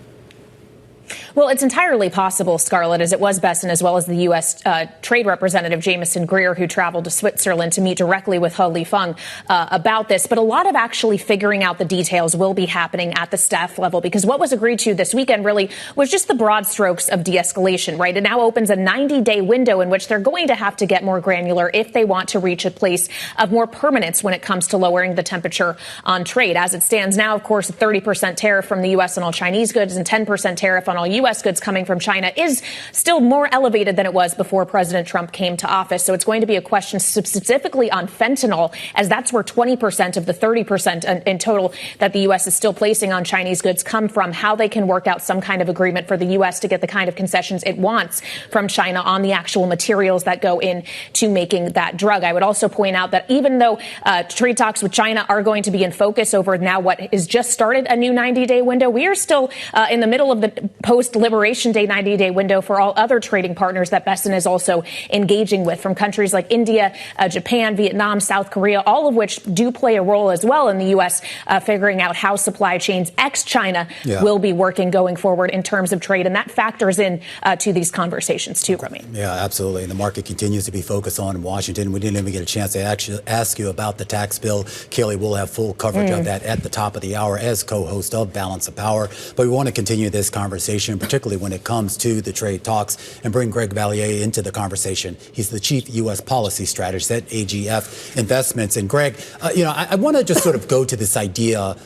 Well, it's entirely possible, Scarlett, as it was Bessent, as well as the U.S. Trade Representative Jameson Greer, who traveled to Switzerland to meet directly with He Lifeng about this. But a lot of actually figuring out the details will be happening at the staff level, because what was agreed to this weekend really was just the broad strokes of de-escalation, right? It now opens a 90-day window in which they're going to have to get more granular if they want to reach a place of more permanence when it comes to lowering the temperature on trade. As it stands now, of course, a 30% tariff from the U.S. on all Chinese goods and 10% tariff on all U.S. goods coming from China is still more elevated than it was before President Trump came to office. So it's going to be a question specifically on fentanyl, as that's where 20% of the 30% in total that the U.S. is still placing on Chinese goods come from, how they can work out some kind of agreement for the U.S. to get the kind of concessions it wants from China on the actual materials that go into making that drug. I would also point out that even though trade talks with China are going to be in focus over now what is just started a new 90-day window, we are still in the middle of the post-Liberation Day 90-day window for all other trading partners that Bessent is also engaging with, from countries like India, Japan, Vietnam, South Korea, all of which do play a role as well in the U.S. Figuring out how supply chains ex-China will be working going forward in terms of trade. And that factors in to these conversations too, Romain. Yeah, absolutely. And the market continues to be focused on Washington. We didn't even get a chance to actually ask you about the tax bill. Kailey will have full coverage of that at the top of the hour as co-host of Balance of Power. But we want to continue this conversation, particularly when it comes to the trade talks, and bring Greg Valliere into the conversation. He's the chief U.S. policy strategist at AGF Investments. And Greg, I want to just sort of go to this idea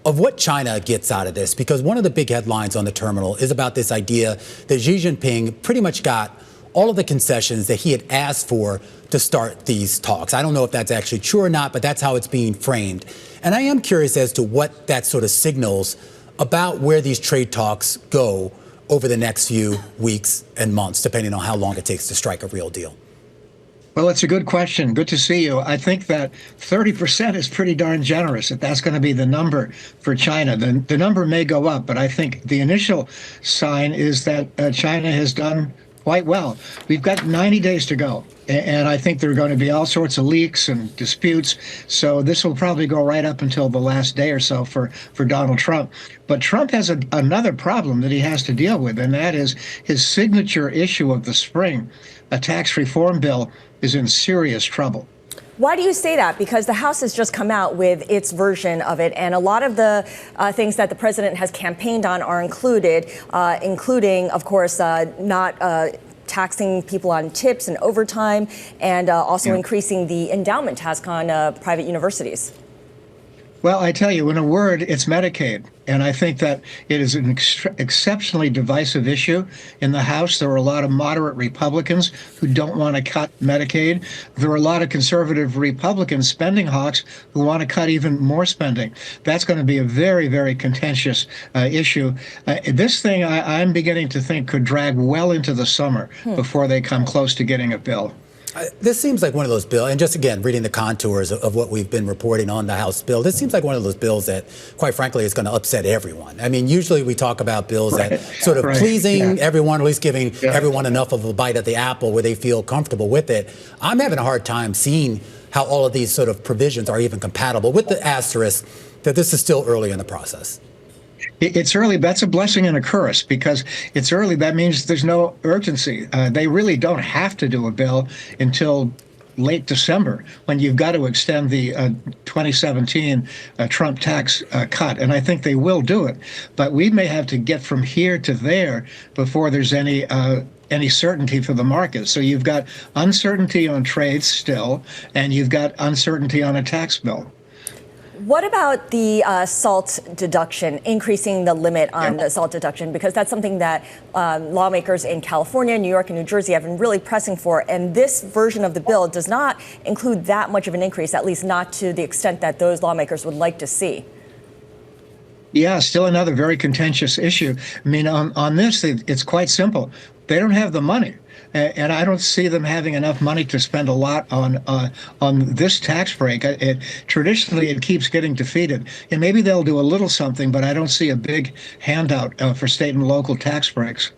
of what China gets out of this, because one of the big headlines on the terminal is about this idea that Xi Jinping pretty much got all of the concessions that he had asked for to start these talks. I don't know if that's actually true or not, but that's how it's being framed. And I am curious as to what that sort of signals about where these trade talks go over the next few weeks and months, depending on how long it takes to strike a real deal. Well, it's a good question. Good to see you. I think that 30% is pretty darn generous, if that's going to be the number for China. The number may go up, but I think the initial sign is that China has done quite well. We've got 90 days to go, and I think there are going to be all sorts of leaks and disputes. So this will probably go right up until the last day or so for Donald Trump. But Trump has another problem that he has to deal with, and that is his signature issue of the spring, a tax reform bill, is in serious trouble. Why do you say that? Because the House has just come out with its version of it, and a lot of the things that the president has campaigned on are included, including, of course, not taxing people on tips and overtime, and also increasing the endowment tax on private universities. Well, I tell you, in a word, it's Medicaid. And I think that it is an exceptionally divisive issue in the House. There are a lot of moderate Republicans who don't want to cut Medicaid. There are a lot of conservative Republican spending hawks who want to cut even more spending. That's going to be a very, very contentious issue. This thing, I'm beginning to think, could drag well into the summer before they come close to getting a bill. This seems like one of those bills, and just again, reading the contours of what we've been reporting on the House bill, this seems like one of those bills that, quite frankly, is going to upset everyone. I mean, usually we talk about bills that sort of pleasing everyone, or at least giving everyone enough of a bite at the apple where they feel comfortable with it. I'm having a hard time seeing how all of these sort of provisions are even compatible, with the asterisk that this is still early in the process? It's early. That's a blessing and a curse because it's early. That means there's no urgency. They really don't have to do a bill until late December, when you've got to extend the 2017 Trump tax cut. And I think they will do it. But we may have to get from here to there before there's any certainty for the market. So you've got uncertainty on trade still, and you've got uncertainty on a tax bill. What about the SALT deduction, increasing the limit on the SALT deduction? Because that's something that lawmakers in California, New York, and New Jersey have been really pressing for. And this version of the bill does not include that much of an increase, at least not to the extent that those lawmakers would like to see. Yeah, still another very contentious issue. I mean, on this, it's quite simple. They don't have the money. And I don't see them having enough money to spend a lot on this tax break. Traditionally, it keeps getting defeated. And maybe they'll do a little something, but I don't see a big handout for state and local tax breaks.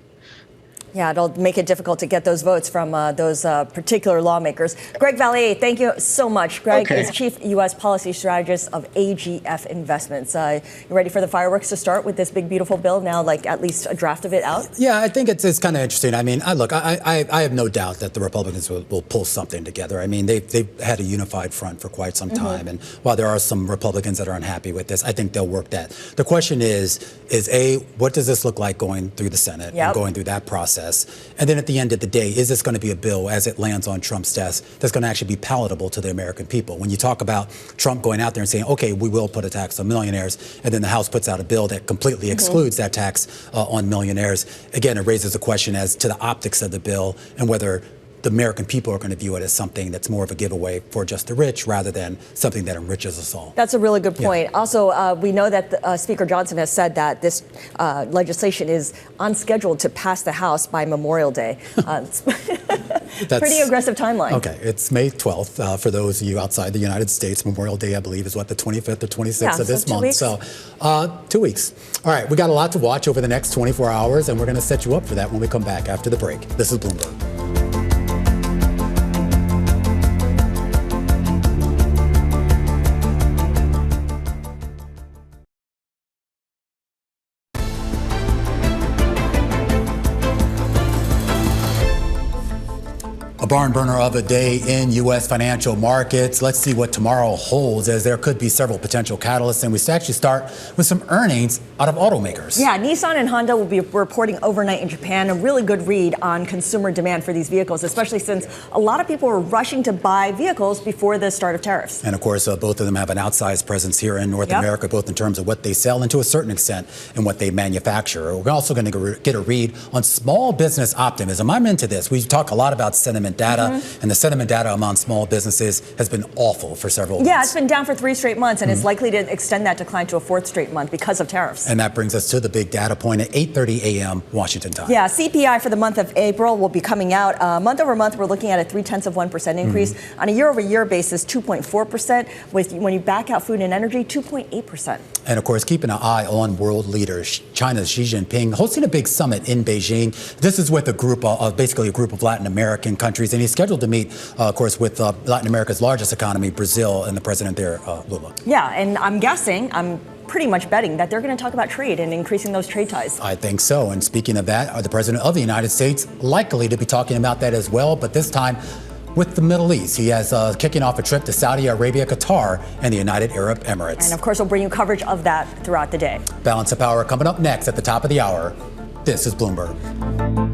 Yeah, it'll make it difficult to get those votes from those particular lawmakers. Greg Valliere, thank you so much. Greg is Chief U.S. Policy Strategist of AGF Investments. You ready for the fireworks to start with this big, beautiful bill now, like at least a draft of it out? Yeah, I think it's kind of interesting. I mean, I have no doubt that the Republicans will pull something together. I mean, they've had a unified front for quite some time. And while there are some Republicans that are unhappy with this, I think they'll work that. The question is A, what does this look like going through the Senate and going through that process? And then at the end of the day, is this going to be a bill as it lands on Trump's desk that's going to actually be palatable to the American people? When you talk about Trump going out there and saying, OK, we will put a tax on millionaires, and then the House puts out a bill that completely excludes that tax on millionaires, again, it raises a question as to the optics of the bill and whether the American people are going to view it as something that's more of a giveaway for just the rich rather than something that enriches us all. That's a really good point. Yeah. Also, we know that Speaker Johnson has said that this legislation is on schedule to pass the House by Memorial Day. That's pretty aggressive timeline. Okay, it's May 12th. For those of you outside the United States, Memorial Day, I believe, is what, the 25th or 26th of this month. Weeks. So 2 weeks. All right, we got a lot to watch over the next 24 hours, and we're going to set you up for that when we come back after the break. This is Bloomberg. A barn burner of a day in U.S. financial markets. Let's see what tomorrow holds, as there could be several potential catalysts. And we actually start with some earnings out of automakers. Yeah, Nissan and Honda will be reporting overnight in Japan. A really good read on consumer demand for these vehicles, especially since a lot of people were rushing to buy vehicles before the start of tariffs. And of course, both of them have an outsized presence here in North America, both in terms of what they sell and to a certain extent in what they manufacture. We're also going to get a read on small business optimism. I'm into this. We talk a lot about sentiment data, and the sentiment data among small businesses has been awful for several months. Yeah, it's been down for 3 straight months, and it's likely to extend that decline to a 4th straight month because of tariffs. And that brings us to the big data point at 8:30 a.m. Washington time. Yeah, CPI for the month of April will be coming out. Month over month, we're looking at a 0.3% increase. On a year-over-year basis, 2.4%. When you back out food and energy, 2.8%. And of course, keeping an eye on world leaders. China's Xi Jinping hosting a big summit in Beijing. This is with a group of basically a group of Latin American countries, and he's scheduled to meet, of course, with Latin America's largest economy, Brazil, and the president there, Lula. Yeah, and I'm pretty much betting that they're going to talk about trade and increasing those trade ties. I think so. And speaking of that, the president of the United States likely to be talking about that as well, but this time with the Middle East. He has kicking off a trip to Saudi Arabia, Qatar, and the United Arab Emirates. And of course, we'll bring you coverage of that throughout the day. Balance of Power coming up next at the top of the hour. This is Bloomberg.